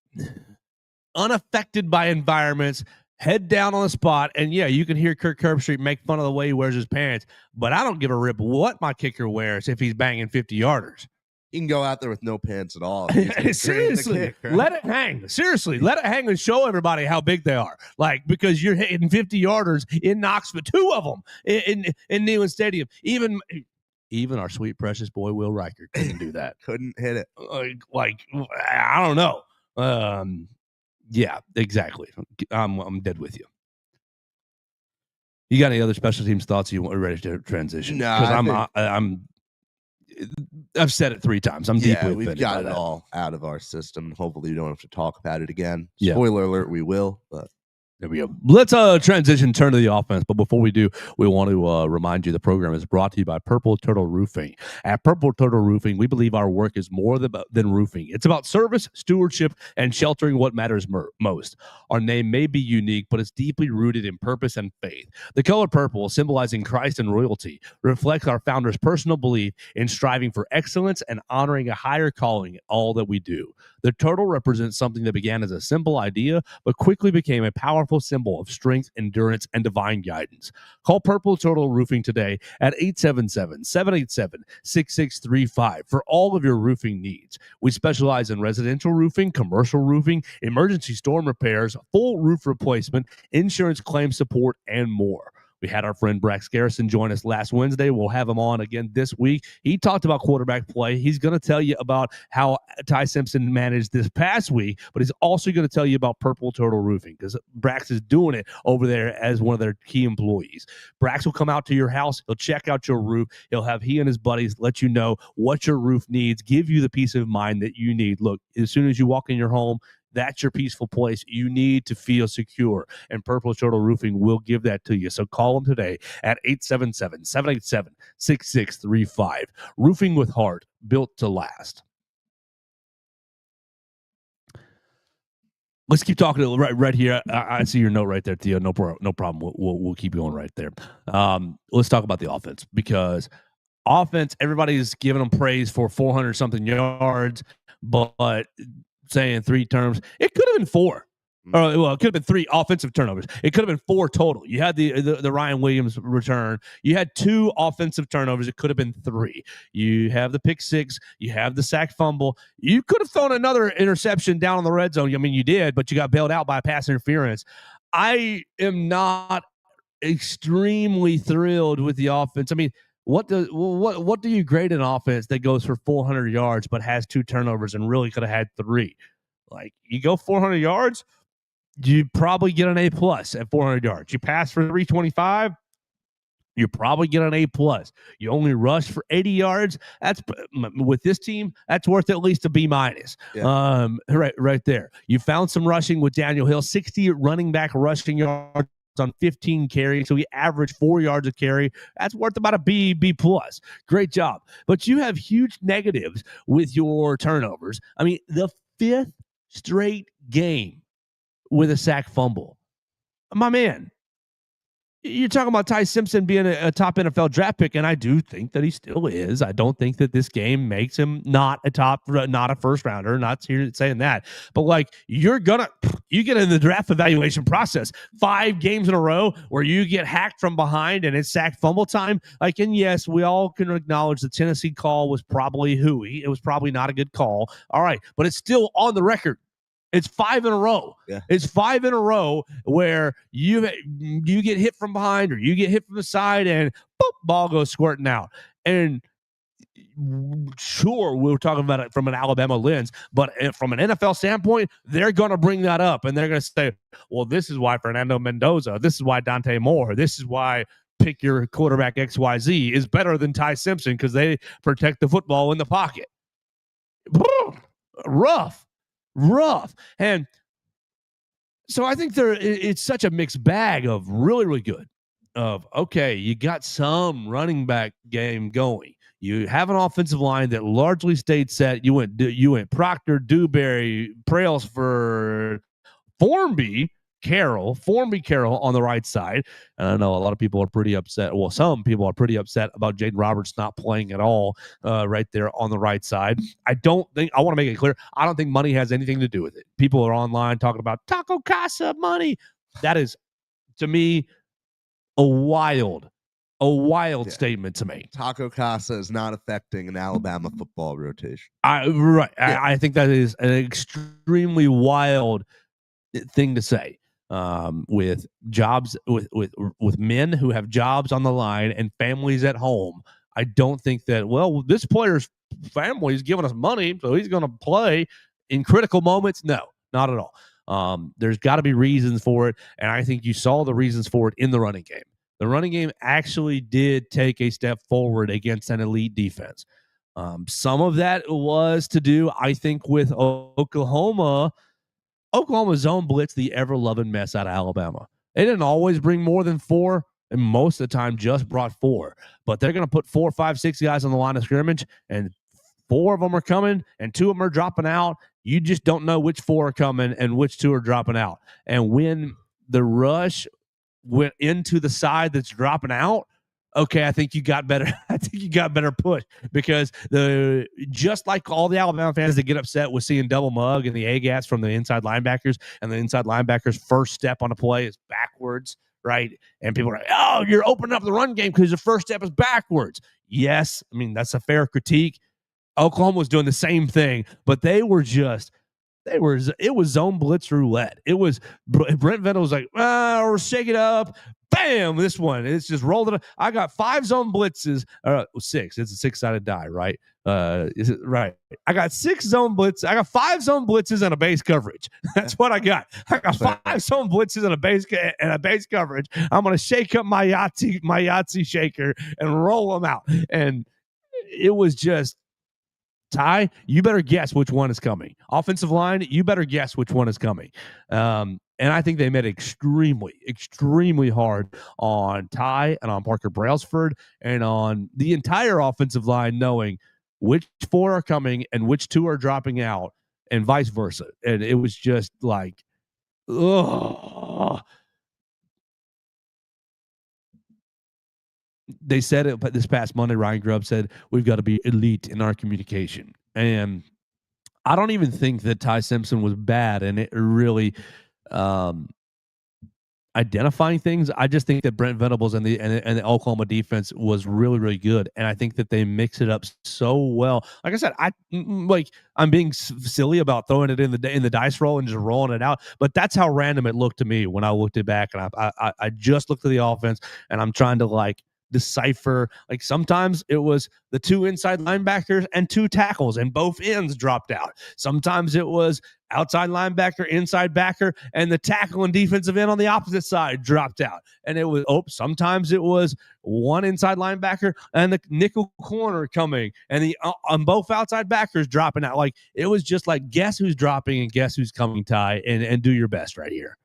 unaffected by environments, head down on the spot, and yeah, you can hear Kirk Herbstreit make fun of the way he wears his pants, but I don't give a rip what my kicker wears if he's banging 50-yarders. He can go out there with no pants at all. Seriously, kick, right? Let it hang. Seriously, let it hang and show everybody how big they are. Like, because you're hitting 50-yarders in Knoxville, 2 of them in Neyland Stadium. Even our sweet precious boy Will Riker couldn't do that. Couldn't hit it. Like I don't know. Yeah, exactly. I'm dead with you. You got any other special teams thoughts you want ready to transition? No, I've said it 3 times. I'm deeply offended. We've got it all out of our system. Hopefully, we don't have to talk about it again. Yeah. Spoiler alert: we will, but. There we go. Let's transition, turn to the offense. But before we do, we want to remind you the program is brought to you by Purple Turtle Roofing. At Purple Turtle Roofing, we believe our work is more than roofing. It's about service, stewardship, and sheltering what matters most. Our name may be unique, but it's deeply rooted in purpose and faith. The color purple, symbolizing Christ and royalty, reflects our founder's personal belief in striving for excellence and honoring a higher calling in all that we do. The turtle represents something that began as a simple idea, but quickly became a powerful symbol of strength, endurance, and divine guidance. Call Purple Turtle Roofing today at 877-787-6635 for all of your roofing needs. We specialize in residential roofing, commercial roofing, emergency storm repairs, full roof replacement, insurance claim support, and more. We had our friend Brax Garrison join us last Wednesday. We'll have him on again this week. He talked about quarterback play. He's going to tell you about how Ty Simpson managed this past week, but he's also going to tell you about Purple Turtle Roofing because Brax is doing it over there as one of their key employees. Brax will come out to your house. He'll check out your roof. He and his buddies let you know what your roof needs, give you the peace of mind that you need. Look, as soon as you walk in your home, that's your peaceful place. You need to feel secure, and Purple Turtle Roofing will give that to you. So call them today at 877-787-6635. Roofing with heart, built to last. Let's keep talking right here. I see your note right there, Theo. No problem. We'll keep going right there. Let's talk about the offense because offense, everybody's giving them praise for 400-something yards, but saying 3 terms, it could have been 4. Or, it could have been 3 offensive turnovers. It could have been 4 total. You had the Ryan Williams return. You had 2 offensive turnovers. It could have been 3. You have the pick 6. You have the sack fumble. You could have thrown another interception down in the red zone. I mean, you did, but you got bailed out by pass interference. I am not extremely thrilled with the offense. I mean, what do you grade an offense that goes for 400 yards but has 2 turnovers and really could have had 3? Like, you go 400 yards, you probably get an A+ at 400 yards. You pass for 325, you probably get an A+. You only rush for 80 yards. That's with this team, that's worth at least a B-. Yeah. Right there. You found some rushing with Daniel Hill, 60 running back rushing yards on 15 carries, so he averaged 4 yards a carry. That's worth about a B+. Great job. But you have huge negatives with your turnovers. I mean, the 5th straight game with a sack fumble. My man, you're talking about Ty Simpson being a top NFL draft pick, and I do think that he still is. I don't think that this game makes him not a first rounder. Not here saying that, but like you get in the draft evaluation process 5 games in a row where you get hacked from behind and it's sack fumble time. Like, and yes, we all can acknowledge the Tennessee call was probably hooey. It was probably not a good call. All right, but it's still on the record. It's 5 in a row. Yeah. It's 5 in a row where you get hit from behind or you get hit from the side and boop, ball goes squirting out. And sure, we're talking about it from an Alabama lens, but from an NFL standpoint, they're going to bring that up and they're going to say, well, this is why Fernando Mendoza, this is why Dante Moore, this is why pick your quarterback XYZ is better than Ty Simpson because they protect the football in the pocket. Rough. And so I think it's such a mixed bag of really, really good. Of, okay, you got some running back game going. You have an offensive line that largely stayed set. You went Proctor, Dewberry, Brailsford, Formby Carroll on the right side. And I know a lot of people are pretty upset. Well, some people are pretty upset about Jaden Roberts not playing at all right there on the right side. I want to make it clear, I don't think money has anything to do with it. People are online talking about Taco Casa money. That is, to me, a wild statement to make. Taco Casa is not affecting an Alabama football rotation. I think that is an extremely wild thing to say. With jobs, with men who have jobs on the line and families at home, I don't think that, well, this player's family is giving us money, so he's going to play in critical moments. No, not at all. There's got to be reasons for it, and I think you saw the reasons for it in the running game. The running game actually did take a step forward against an elite defense. Some of that was to do, I think, with Oklahoma zone blitz the ever-loving mess out of Alabama. They didn't always bring more than 4, and most of the time just brought 4. But they're going to put 4, 5, 6 guys on the line of scrimmage, and 4 of them are coming, and 2 of them are dropping out. You just don't know which 4 are coming and which 2 are dropping out. And when the rush went into the side that's dropping out, okay, I think you got better. I think you got better push because just like all the Alabama fans that get upset with seeing double mug and the A-gaps from the inside linebackers, and the inside linebackers' first step on a play is backwards, right? And people are like, oh, you're opening up the run game because the first step is backwards. Yes, I mean, that's a fair critique. Oklahoma was doing the same thing, but it was zone blitz roulette. It was Brent Venables was like, we'll shake it up. Bam, this one. It's just rolled it. I got 5 zone blitzes. 6. It's a 6-sided die, right? Is it right? I got 6 zone blitzes. I got 5 zone blitzes and a base coverage. That's what I got. I got 5 zone blitzes and a base coverage. I'm gonna shake up my Yahtzee shaker and roll them out. And it was just, Ty, you better guess which one is coming. Offensive line, you better guess which one is coming. And I think they made it extremely, extremely hard on Ty and on Parker Brailsford and on the entire offensive line, knowing which 4 are coming and which 2 are dropping out and vice versa. And it was just like, ugh. They said it, but this past Monday, Ryan Grubb said, we've got to be elite in our communication. And I don't even think that Ty Simpson was bad and it really identifying things. I just think that Brent Venables and the Oklahoma defense was really, really good. And I think that they mix it up so well. Like I said, I'm being silly about throwing it in the dice roll and just rolling it out. But that's how random it looked to me when I looked it back. And I just looked at the offense and I'm trying to decipher. Like sometimes it was the 2 inside linebackers and 2 tackles and both ends dropped out. Sometimes it was outside linebacker, inside backer, and the tackle and defensive end on the opposite side dropped out. And it was sometimes it was 1 inside linebacker and the nickel corner coming and the on both outside backers dropping out. Like it was just like, guess who's dropping and guess who's coming, Ty, and do your best right here.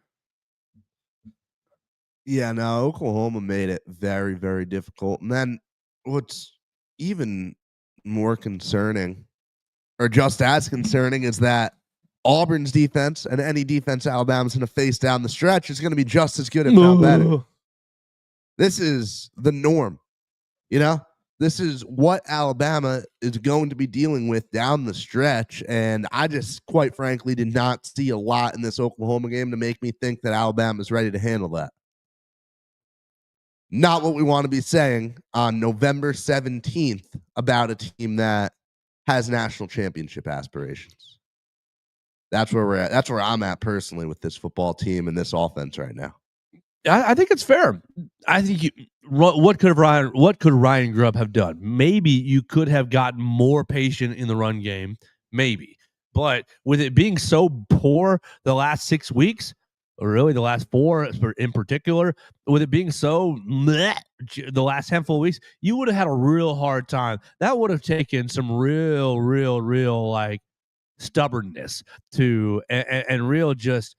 Yeah, no, Oklahoma made it very, very difficult. And then what's even more concerning, or just as concerning, is that Auburn's defense and any defense Alabama's going to face down the stretch is going to be just as good, if not better. This is the norm. This is what Alabama is going to be dealing with down the stretch. And I just, quite frankly, did not see a lot in this Oklahoma game to make me think that Alabama is ready to handle that. Not what we want to be saying on November 17th about a team that has national championship aspirations. That's where we're at. That's where I'm at personally with this football team and this offense right now. I think it's fair. I think what could Ryan Grubb have done? Maybe you could have gotten more patient in the run game, maybe. But with it being so poor the last 6 weeks, or really the last 4 in particular, with it being so the last handful of weeks, you would have had a real hard time. That would have taken some real stubbornness to and real just,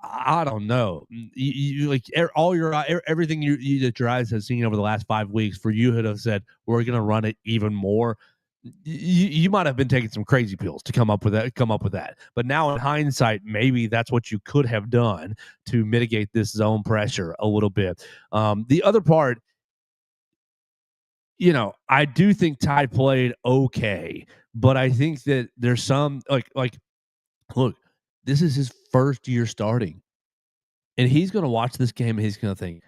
I don't know. You like everything that your eyes have seen over the last 5 weeks for you to have said we're going to run it even more. You might have been taking some crazy pills to come up with that. But now in hindsight, maybe that's what you could have done to mitigate this zone pressure a little bit. The other part, I do think Ty played okay, but I think that there's some look, this is his first year starting, and he's going to watch this game and he's going to think,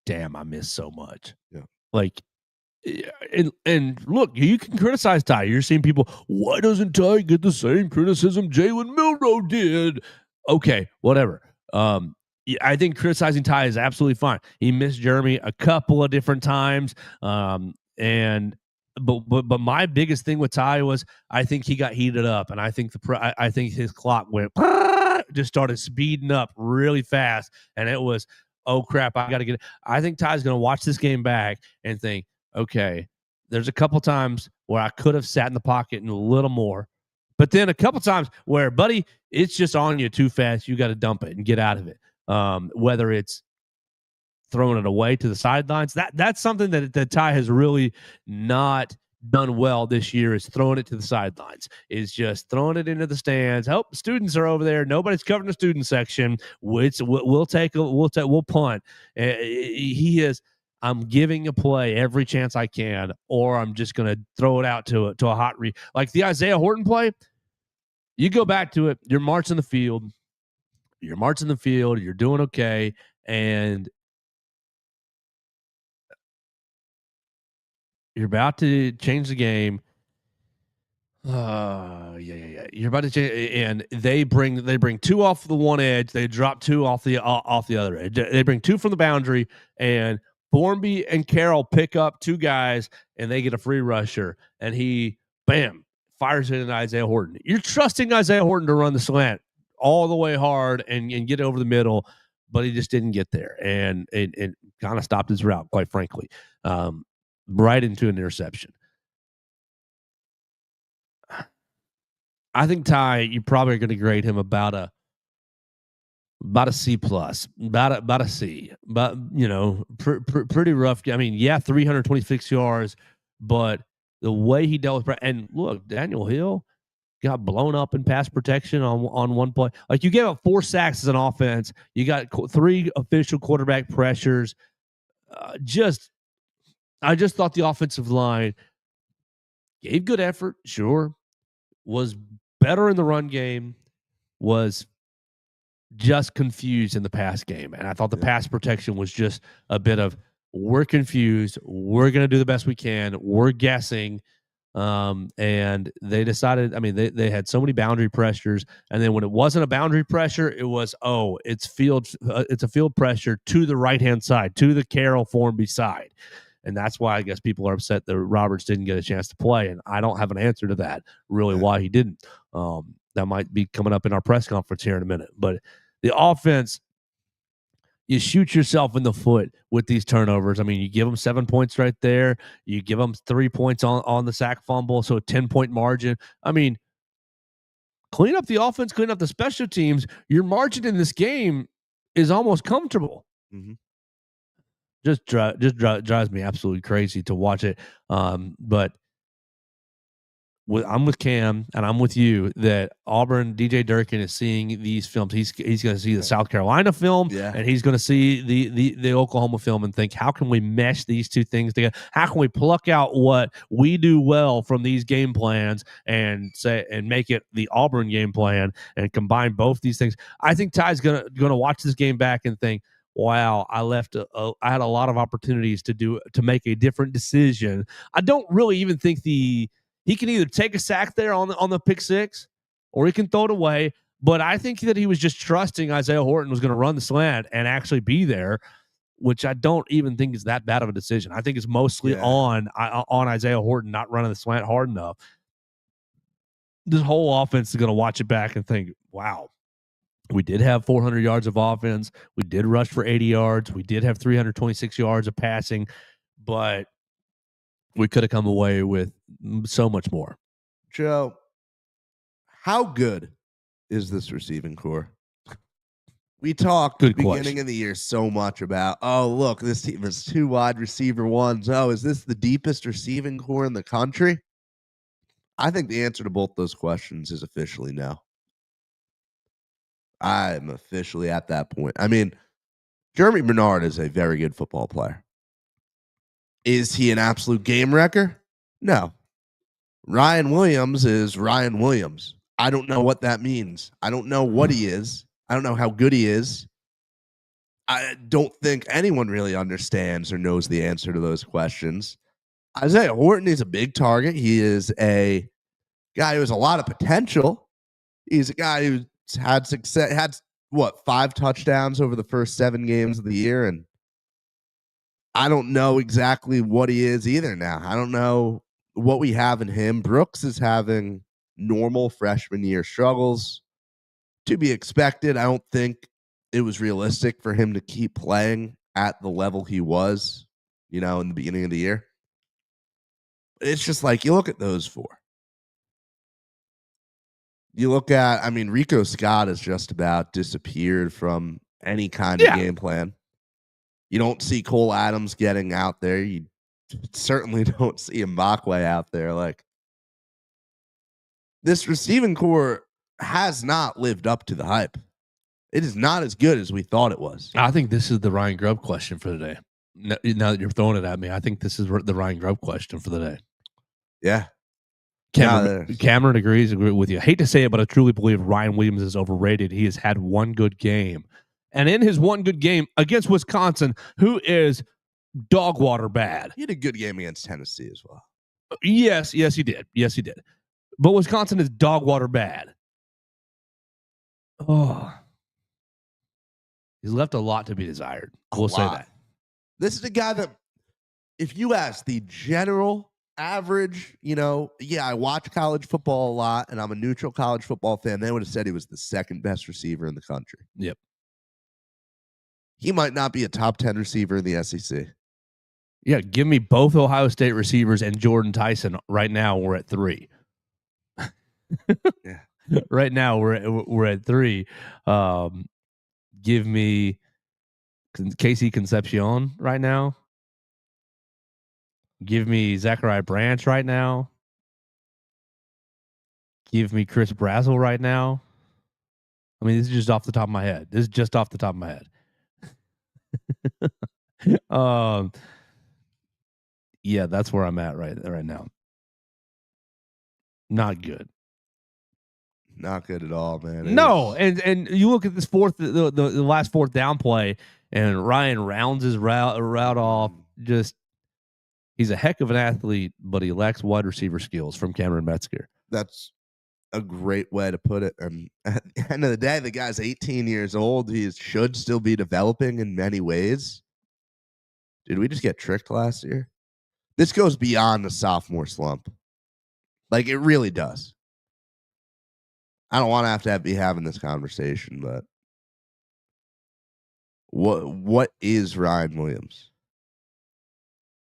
damn, I missed so much. Yeah. And look, you can criticize Ty. You're seeing people, why doesn't Ty get the same criticism Jalen Milroe did? Okay, whatever. I think criticizing Ty is absolutely fine. He missed Jeremy a couple of different times. But my biggest thing with Ty was I think he got heated up, and I think I think his clock went just started speeding up really fast, and it was, oh crap, I got to get it. I think Ty's going to watch this game back and think, okay, there's a couple times where I could have sat in the pocket and a little more, but then a couple times where, buddy, it's just on you too fast. You got to dump it and get out of it. Whether it's throwing it away to the sidelines, that's something that Ty has really not done well this year, is throwing it to the sidelines, is just throwing it into the stands. Help, students are over there. Nobody's covering the student section. We'll punt. He is. I'm giving a play every chance I can, or I'm just going to throw it out to a hot like the Isaiah Horton play. You go back to it. You're marching the field. You're doing okay, and you're about to change the game. Yeah. You're about to change, and they bring two off the one edge. They drop two off the other edge. They bring two from the boundary, and Formby and Carroll pick up two guys, and they get a free rusher, and he fires it in Isaiah Horton. You're trusting Isaiah Horton to run the slant all the way hard and get over the middle, but he just didn't get there, and it kind of stopped his route, quite frankly, right into an interception. I think Ty, you probably are going to grade him about a C plus, about a C, but pretty rough. I mean, 326 yards, but the way he dealt with, and look, Daniel Hill got blown up in pass protection on one play. Like, you gave up 4 sacks as an offense. You got 3 official quarterback pressures. I just thought the offensive line gave good effort, sure, was better in the run game, was just confused in the pass game. And I thought the pass protection was just a bit of, we're confused, we're going to do the best we can, we're guessing. And they decided, I mean, they had so many boundary pressures. And then when it wasn't a boundary pressure, it was, it's a field pressure to the right-hand side, to the Carroll Formby side. And that's why I guess people are upset that Roberts didn't get a chance to play. And I don't have an answer to that, really, why he didn't. That might be coming up in our press conference here in a minute. But the offense, you shoot yourself in the foot with these turnovers. I mean, you give them 7 points right there. You give them 3 points on the sack fumble, so a 10-point margin. I mean, clean up the offense, clean up the special teams. Your margin in this game is almost comfortable. Mm-hmm. Just drives me absolutely crazy to watch it. But I'm with Cam and I'm with you that Auburn, DJ Durkin is seeing these films. He's going to see the South Carolina film, and he's going to see the Oklahoma film and think, how can we mesh these two things together? How can we pluck out what we do well from these game plans and make it the Auburn game plan and combine both these things? I think Ty's going to watch this game back and think, wow, I had a lot of opportunities to make a different decision. I don't really even think he can either take a sack there on the pick six, or he can throw it away. But I think that he was just trusting Isaiah Horton was going to run the slant and actually be there, which I don't even think is that bad of a decision. I think it's mostly on Isaiah Horton not running the slant hard enough. This whole offense is going to watch it back and think, wow, we did have 400 yards of offense. We did rush for 80 yards. We did have 326 yards of passing, but we could have come away with so much more. Joe, how good is this receiving core? We talked at the beginning of the year so much about, look, this team has 2 wide receiver ones. Is this the deepest receiving core in the country? I think the answer to both those questions is officially no. I'm officially at that point. I mean, Jeremy Bernard is a very good football player. Is he an absolute game wrecker? No. Ryan Williams is Ryan Williams. I don't know what that means. I don't know what he is. I don't know how good he is. I don't think anyone really understands or knows the answer to those questions. Isaiah Horton is a big target. He is a guy who has a lot of potential. He's a guy who's had success, 5 touchdowns over the first 7 games of the year, and I don't know exactly what he is either now. I don't know what we have in him. Brooks is having normal freshman year struggles. To be expected. I don't think it was realistic for him to keep playing at the level he was, in the beginning of the year. It's just like, you look at those 4. You look at, Rico Scott has just about disappeared from any kind of game plan. You don't see Cole Adams getting out there. You certainly don't see Mbakwe out there. Like, this receiving core has not lived up to the hype. It is not as good as we thought it was. I think this is the Ryan Grubb question for today. now that you're throwing it at me, I think this is the Ryan Grubb question for the day. Yeah. Cameron agrees with you. I hate to say it, but I truly believe Ryan Williams is overrated. He has had one good game. And in his one good game against Wisconsin, who is dog water bad. He had a good game against Tennessee as well. Yes, he did. But Wisconsin is dog water bad. Oh. He's left a lot to be desired. We'll say that. This is a guy that, if you ask the general average, I watch college football a lot, and I'm a neutral college football fan, they would have said he was the second best receiver in the country. Yep. He might not be a top 10 receiver in the SEC. Yeah, give me both Ohio State receivers and Jordan Tyson. Right now, we're at 3. Yeah. Right now, we're at 3. Give me Casey Concepcion right now. Give me Zachariah Branch right now. Give me Chris Brazzell right now. I mean, this is just off the top of my head. Yeah, that's where I'm at right now. Not good. Not good at all, man. No, and you look at this the last fourth down play, and Ryan rounds his route off. Just, he's a heck of an athlete, but he lacks wide receiver skills from Cameron Metzger. That's a great way to put it. And at the end of the day, the guy's 18 years old. He should still be developing in many ways. Did we just get tricked last year? This goes beyond the sophomore slump. Like, it really does. I don't want to have to be having this conversation, but what is Ryan Williams?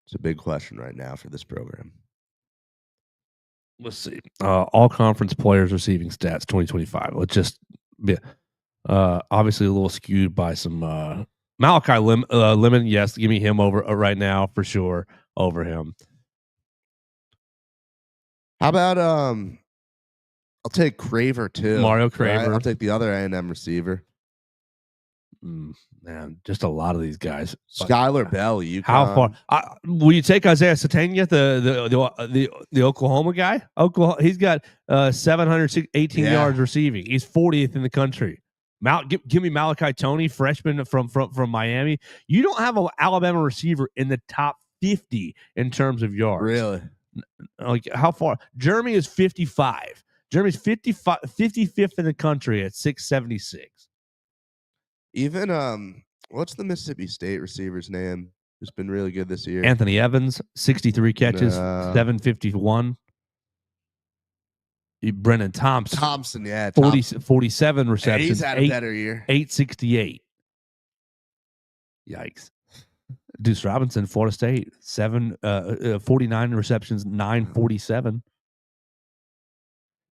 It's a big question right now for this program. Let's see. All conference players receiving stats 2025. Let's just be obviously a little skewed by some Malachi Lemon. Yes, give me him over right now for sure over him. How about I'll take Craver too. Mario Craver. Right? I'll take the other A&M receiver. Man, just a lot of these guys. Skylar Bell, UConn. How far? Will you take Isaiah Satania, the Oklahoma guy? Oklahoma. He's got 718 yards receiving. He's 40th in the country. Give me Malachi Toney, freshman from Miami. You don't have an Alabama receiver in the top 50 in terms of yards. Really? Like, how far? Jeremy is 55. Jeremy's 55th in the country at 676. Even what's the Mississippi State receiver's name? Who's been really good this year? Anthony Evans, 63 catches, 751. Brennan Thompson, yeah, 47 receptions. He's had a better year. 868. Yikes. Deuce Robinson, Florida State, 49 receptions, 947.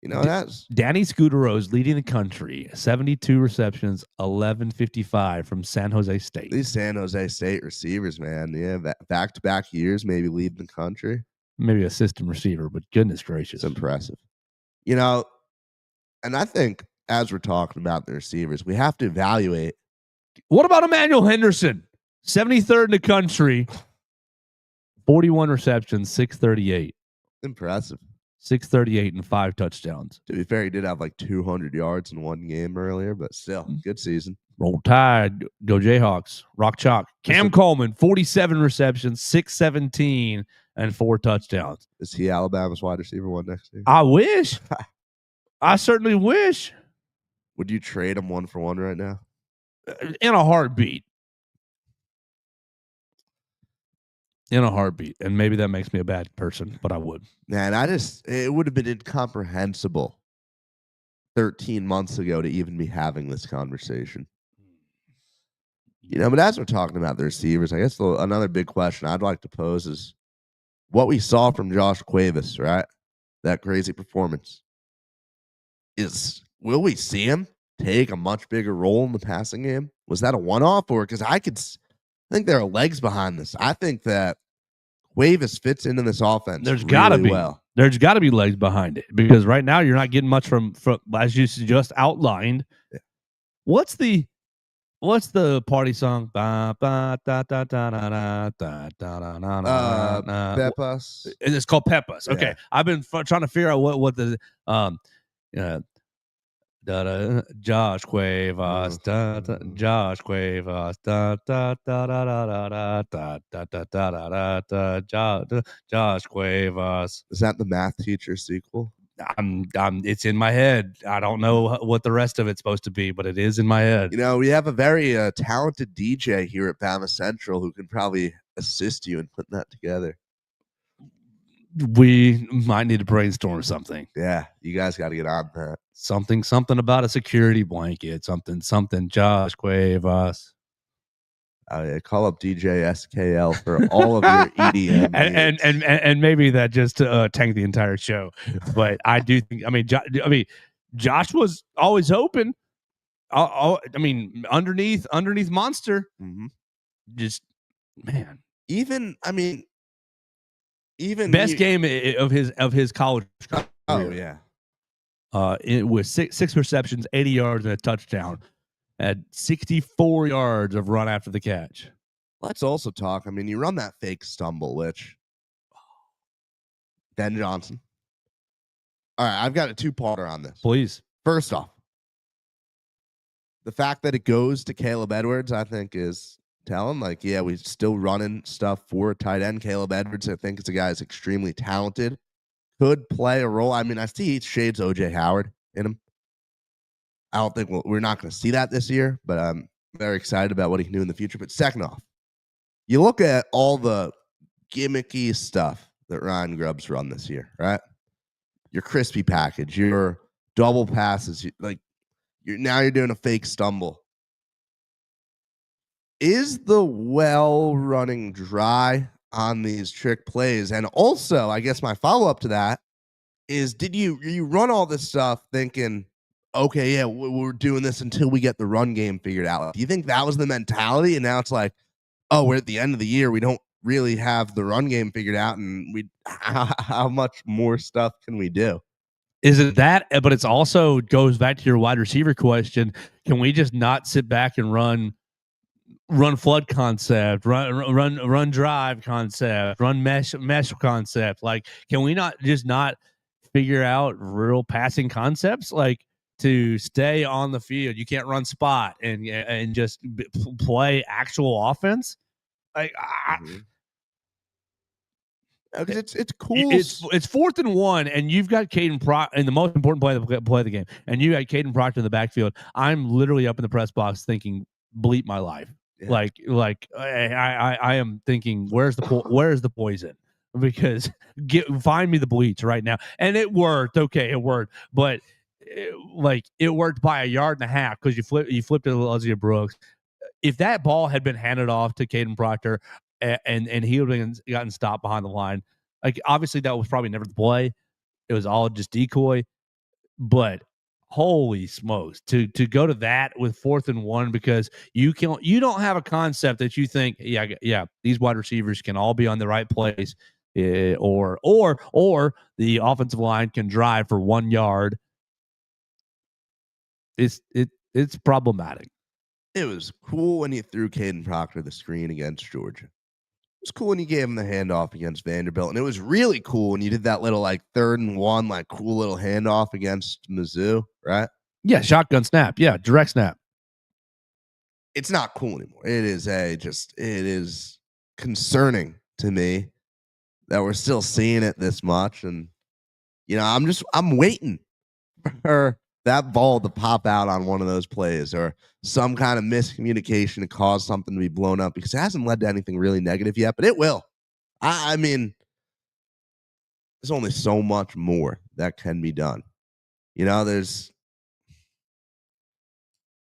That's Danny Scudero's leading the country, 72 receptions, 1155 from San Jose State. These San Jose State receivers, man. Yeah, back-to-back years, maybe leading the country. Maybe a system receiver, but goodness gracious. It's impressive. And I think as we're talking about the receivers, we have to evaluate. What about Emmanuel Henderson? 73rd in the country, 41 receptions, 638. Impressive. 638 and 5 touchdowns. To be fair, he did have like 200 yards in one game earlier, but still, good season. Roll Tide, go Jayhawks, rock chalk. Cam Coleman, 47 receptions, 617 and 4 touchdowns. Is he Alabama's wide receiver one next year? I wish. I certainly wish. Would you trade him 1-for-1 right now? In a heartbeat. In a heartbeat. And maybe that makes me a bad person, but I would. Man, it would have been incomprehensible 13 months ago to even be having this conversation. But as we're talking about the receivers, I guess another big question I'd like to pose is what we saw from Josh Cuevas, right? That crazy performance. Will we see him take a much bigger role in the passing game? Was that a one-off? Or because I think there are legs behind this. I think that Cuevas fits into this offense. There's got to be. Well. There's got to be legs behind it because right now you're not getting much from as you just outlined. Yeah. What's the What's the party song? Ba, ba, da, da, da, da, da, da, da, da, da, da. Pepas. It's called Pepas. Yeah. Okay, I've been trying to figure out what the uh, Josh Cuevas, Josh Cuevas, Josh Cuevas. Is that the math teacher sequel? It's in my head. I don't know what the rest of it's supposed to be, but it is in my head. You know, we have a very talented DJ here at BamaCentral who can probably assist you in putting that together. We might need to brainstorm something. Yeah, you guys got to get on that. Something about a security blanket. Something. Josh Cuevas. Call up DJ SKL for all of your EDM and maybe that just tanked the entire show. But I do think. I mean, Josh was always open. Underneath Monster, just man. Even best game of his college career. Oh yeah. It was six receptions, 80 yards, and a touchdown. At 64 yards of run after the catch. Let's also talk. I mean, you run that fake stumble, which Ben Johnson. All right, I've got a two-parter on this. Please. First off, the fact that it goes to Caleb Edwards, I think, is telling. Like, yeah, we're still running stuff for tight end. Caleb Edwards, I think, is a guy who's extremely talented. Could play a role. I mean, I see shades O.J. Howard in him. I don't think we're not going to see that this year, but I'm very excited about what he can do in the future. But second off, you look at all the gimmicky stuff that Ryan Grubb's run this year, right? Your crispy package, your double passes, you're doing a fake stumble. Is the well running dry on these trick plays? And also, I guess my follow-up to that is, did you run all this stuff thinking, okay, yeah, we're doing this until we get the run game figured out? Do you think that was the mentality? And now it's like, oh, we're at the end of the year. We don't really have the run game figured out. And how much more stuff can we do? Is it that? But it's also goes back to your wide receiver question. Can we just not sit back and run flood concept, run drive concept, run mesh concept? Like, can we not figure out real passing concepts? Like, to stay on the field, you can't run spot and just play actual offense. Like, because it's cool. It's 4th and 1, and you've got Caden Proctor in the most important play of the game, and you got Caden Proctor in the backfield. I'm literally up in the press box thinking, bleep my life. Yeah. Like I am thinking, where's the poison? Because find me the bleach right now. And it worked. Okay, it worked, but it worked by 1.5 yards because you flipped it to Elijah Brooks. If that ball had been handed off to Caden Proctor and he would have gotten stopped behind the line, like, obviously that was probably never the play. It was all just decoy. But holy smokes, to go to that with 4th and 1 because you don't have a concept that you think, yeah, these wide receivers can all be on the right place, or the offensive line can drive for 1 yard. It's problematic. It was cool when you threw Caden Proctor the screen against Georgia. It was cool when you gave him the handoff against Vanderbilt. And it was really cool when you did that little 3rd and 1, cool little handoff against Mizzou, right? Yeah, shotgun snap. Yeah, direct snap. It's not cool anymore. It is concerning to me that we're still seeing it this much. And, I'm waiting for that ball to pop out on one of those plays or some kind of miscommunication to cause something to be blown up, because it hasn't led to anything really negative yet, but it will. I mean, there's only so much more that can be done. There's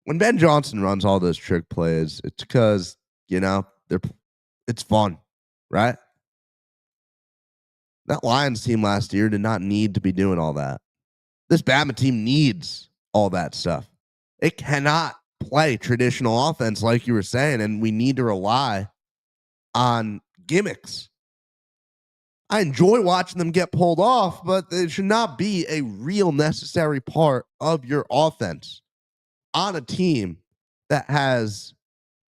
when Ben Johnson runs all those trick plays, it's because, it's fun, right? That Lions team last year did not need to be doing all that. This Bama team needs all that stuff. It cannot play traditional offense like you were saying, and we need to rely on gimmicks. I enjoy watching them get pulled off, but it should not be a real necessary part of your offense on a team that has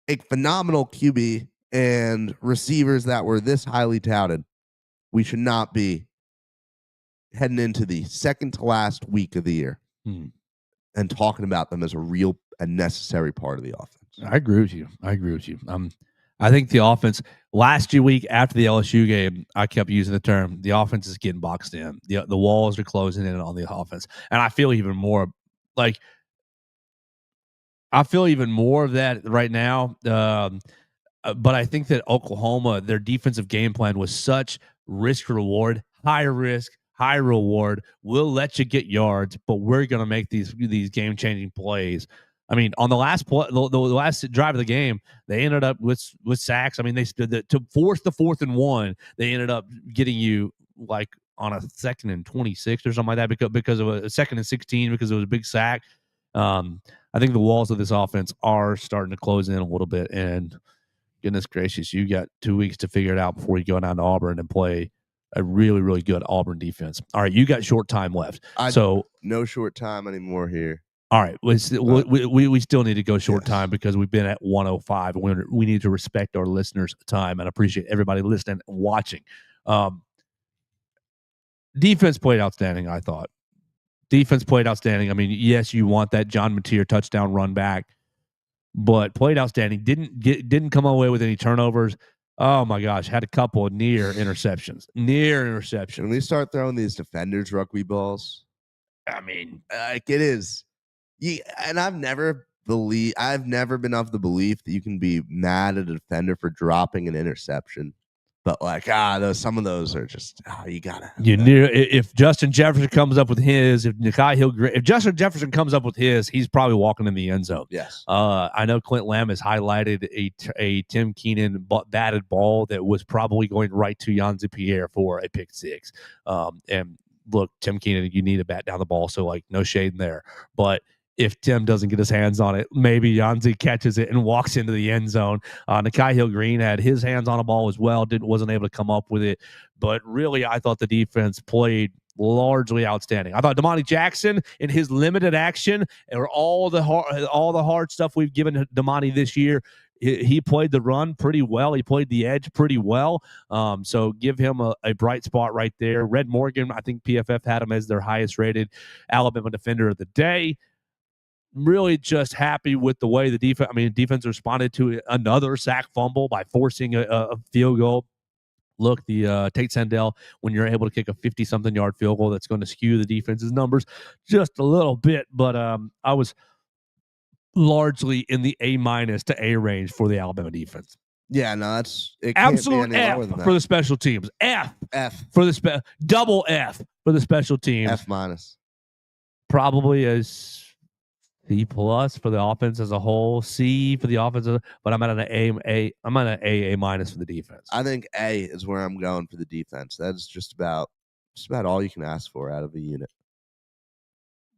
a phenomenal QB and receivers that were this highly touted, we should not be heading into the second to last week of the year and talking about them as a real and necessary part of the offense. I agree with you. I think the offense last week after the LSU game, I kept using the term the offense is getting boxed in. The walls are closing in on the offense, and I feel even more of that right now. But I think that Oklahoma, their defensive game plan was such risk reward, high risk, high reward. We'll let you get yards, but we're going to make these game changing plays. I mean, on the last play, the last drive of the game, they ended up with sacks. I mean, to force the 4th and 1, they ended up getting you like on a 2nd and 26 or something like that because of a 2nd and 16 because it was a big sack. I think the walls of this offense are starting to close in a little bit, and goodness gracious, you got 2 weeks to figure it out before you go down to Auburn and play a really, really good Auburn defense. All right, you got short time left. So no short time anymore here. All right, we still need to go short time because we've been at 105. We need to respect our listeners' time and appreciate everybody listening and watching. Defense played outstanding, I thought. Defense played outstanding. I mean, yes, you want that John Mateer touchdown run back, but played outstanding. Didn't come away with any turnovers. Oh my gosh, had a couple of near interceptions. When we start throwing these defenders rugby balls, I mean, it is. And I've never been of the belief that you can be mad at a defender for dropping an interception. But some of those are just you gotta. If Justin Jefferson comes up with his, if Justin Jefferson comes up with his, he's probably walking in the end zone. Yes. I know Clint Lamb has highlighted a Tim Keenan batted ball that was probably going right to Yanzi Pierre for a pick six. And look, Tim Keenan, you need a bat down the ball, so no shade in there, but. If Tim doesn't get his hands on it, maybe Yanzi catches it and walks into the end zone. Nakai Hill-Green had his hands on a ball as well, wasn't able to come up with it. But really, I thought the defense played largely outstanding. I thought Damani Jackson in his limited action, or all the hard stuff we've given Damani this year, he played the run pretty well. He played the edge pretty well. So give him a bright spot right there. Red Morgan, I think PFF had him as their highest rated Alabama defender of the day. Really just happy with the way the defense responded to another sack fumble by forcing a field goal. Look, the Tate Sandell, when you're able to kick a 50-something yard field goal, that's going to skew the defense's numbers just a little bit. But I was largely in the A- to A range for the Alabama defense. Yeah, no, that's it. Absolute F for the special teams. F for the double F for the special teams. F-. Probably as C+ for the offense as a whole, C for the offensive, but I'm at an A. I'm at an A- for the defense. I think A is where I'm going for the defense. That is just about all you can ask for out of a unit.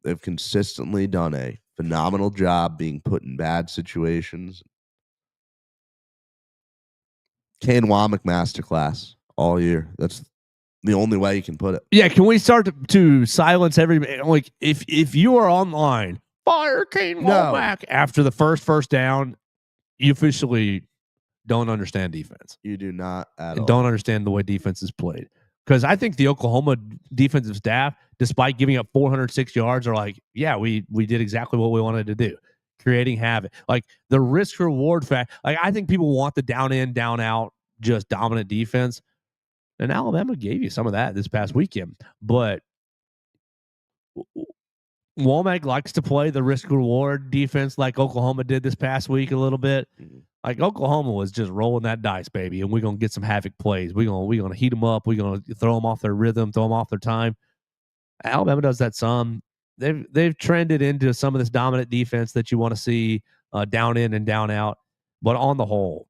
They've consistently done a phenomenal job being put in bad situations. Kane Womack masterclass all year. That's the only way you can put it. Yeah, can we start to silence everybody? If you are online, fire Kane Womack after the first down, you officially don't understand defense. You do not at all. Don't understand the way defense is played. Because I think the Oklahoma defensive staff, despite giving up 406 yards, are we did exactly what we wanted to do, creating havoc. The risk reward fact. I think people want the down in, down out, just dominant defense. And Alabama gave you some of that this past weekend. But Womack likes to play the risk-reward defense like Oklahoma did this past week a little bit. Oklahoma was just rolling that dice, baby, and we're going to get some havoc plays. We're gonna heat them up. We're going to throw them off their rhythm, throw them off their time. Alabama does that some. They've trended into some of this dominant defense that you want to see down in and down out. But on the whole,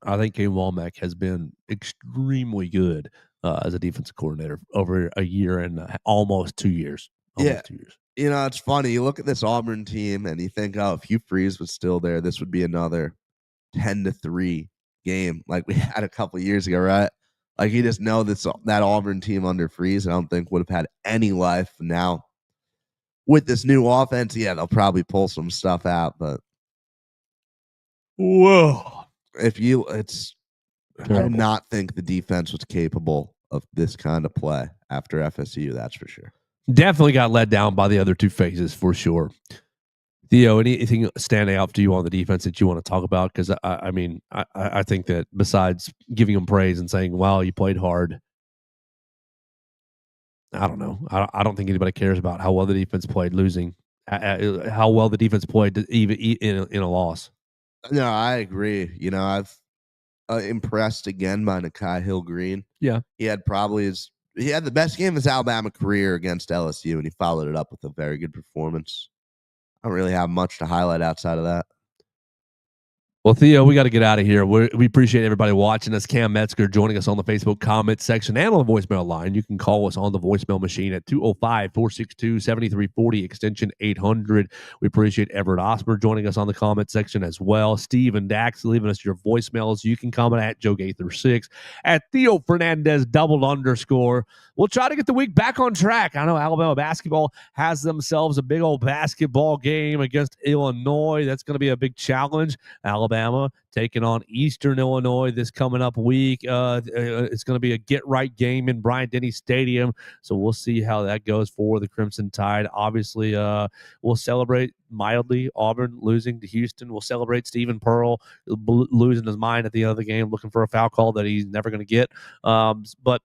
I think Kane Womack has been extremely good as a defensive coordinator over a year and almost 2 years. Yeah. 2 years. It's funny. You look at this Auburn team and you think, if Hugh Freeze was still there, this would be another 10-3 game like we had a couple of years ago, right? You just know that Auburn team under Freeze, I don't think would have had any life. Now, with this new offense, they'll probably pull some stuff out, but Whoa. I did not think the defense was capable of this kind of play after FSU, that's for sure. Definitely got let down by the other two phases for sure. Theo, anything standing out to you on the defense that you want to talk about? Because I think that besides giving them praise and saying, "Wow, you played hard," I don't know. I don't think anybody cares about how well the defense played losing, how well the defense played even in a loss. No, I agree. I've impressed again by Nakai Hill-Green. Yeah, he had the best game of his Alabama career against LSU, and he followed it up with a very good performance. I don't really have much to highlight outside of that. Well, Theo, we got to get out of here. We appreciate everybody watching us. Cam Metzger joining us on the Facebook comment section and on the voicemail line. You can call us on the voicemail machine at 205-462-7340, extension 800. We appreciate Everett Osmer joining us on the comment section as well. Steve and Dax leaving us your voicemails. You can comment at Joe Gaither 6, at Theo Fernandez _. We'll try to get the week back on track. I know Alabama basketball has themselves a big old basketball game against Illinois. That's going to be a big challenge. Alabama taking on Eastern Illinois this coming up week. It's going to be a get-right game in Bryant-Denny Stadium, so we'll see how that goes for the Crimson Tide. Obviously, we'll celebrate mildly Auburn losing to Houston. We'll celebrate Stephen Pearl losing his mind at the end of the game, looking for a foul call that he's never going to get. But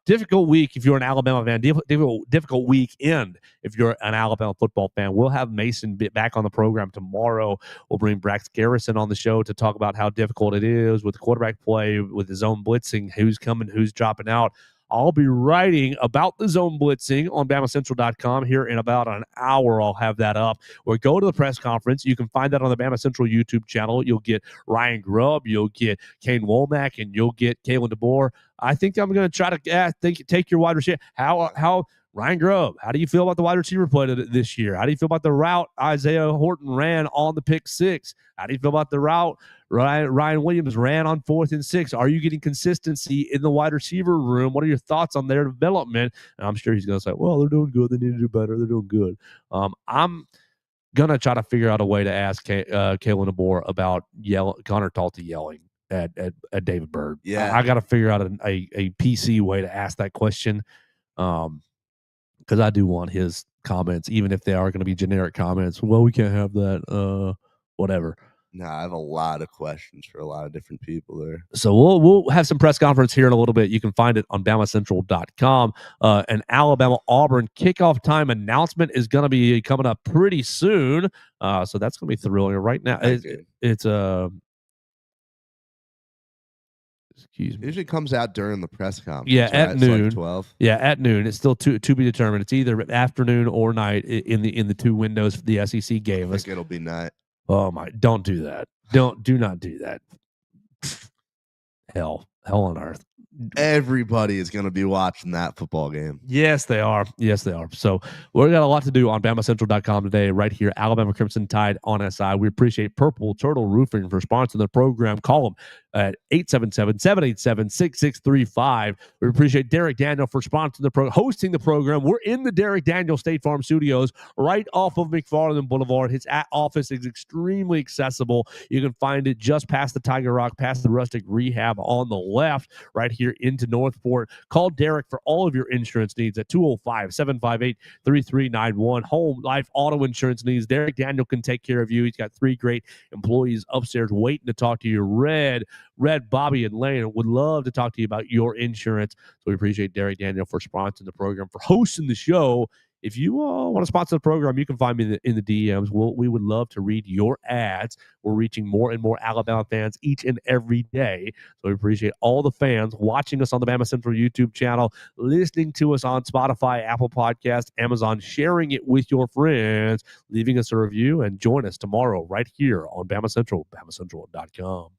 difficult week if you're an Alabama fan. Difficult weekend if you're an Alabama football fan. We'll have Mason back on the program tomorrow. We'll bring Brax Garrison on the show to talk about how difficult it is with the quarterback play, with the zone blitzing, who's coming, who's dropping out. I'll be writing about the zone blitzing on BamaCentral.com here in about an hour. I'll have that up. Or go to the press conference. You can find that on the BamaCentral YouTube channel. You'll get Ryan Grubb, you'll get Kane Womack, and you'll get Kalen DeBoer. I think I'm going to try to take your wide receiver. How Ryan Grubb, how do you feel about the wide receiver play this year? How do you feel about the route Isaiah Horton ran on the pick 6? How do you feel about the route Ryan Williams ran on 4th and 6? Are you getting consistency in the wide receiver room? What are your thoughts on their development? And I'm sure he's going to say, well, they're doing good. They need to do better. They're doing good. I'm going to try to figure out a way to ask Kalen DeBoer about Connor Talty yelling at David Byrd. Yeah. I got to figure out a PC way to ask that question. Because I do want his comments, even if they are going to be generic comments. Well, we can't have that. Whatever. No, I have a lot of questions for a lot of different people there. So we'll have some press conference here in a little bit. You can find it on BamaCentral.com. An Alabama-Auburn kickoff time announcement is going to be coming up pretty soon. So that's going to be thrilling. Right now, it's excuse me. It usually comes out during the press conference. Yeah, right? at noon. Like 12. Yeah, at noon. It's still to be determined. It's either afternoon or night in the two windows the SEC gave us. I think it'll be night. Oh my! Don't do that. Do not do that. Hell on earth. Everybody is going to be watching that football game. Yes, they are. So we've got a lot to do on BamaCentral.com today, right here. Alabama Crimson Tide on SI. We appreciate Purple Turtle Roofing for sponsoring the program. Call them at 877-787-6635. We appreciate Derek Daniel for sponsoring hosting the program. We're in the Derek Daniel State Farm Studios right off of McFarland Boulevard. His office is extremely accessible. You can find it just past the Tiger Rock, past the Rustic Rehab on the left, right here into Northport. Call Derek for all of your insurance needs at 205-758-3391. Home, life, auto insurance needs. Derek Daniel can take care of you. He's got 3 great employees upstairs waiting to talk to you. Red, Bobby, and Lane would love to talk to you about your insurance. So we appreciate Derek Daniel for sponsoring the program, for hosting the show. If you want to sponsor the program, you can find me in the DMs. We would love to read your ads. We're reaching more and more Alabama fans each and every day. So we appreciate all the fans watching us on the Bama Central YouTube channel, listening to us on Spotify, Apple Podcasts, Amazon, sharing it with your friends, leaving us a review, and join us tomorrow right here on Bama Central, BamaCentral.com.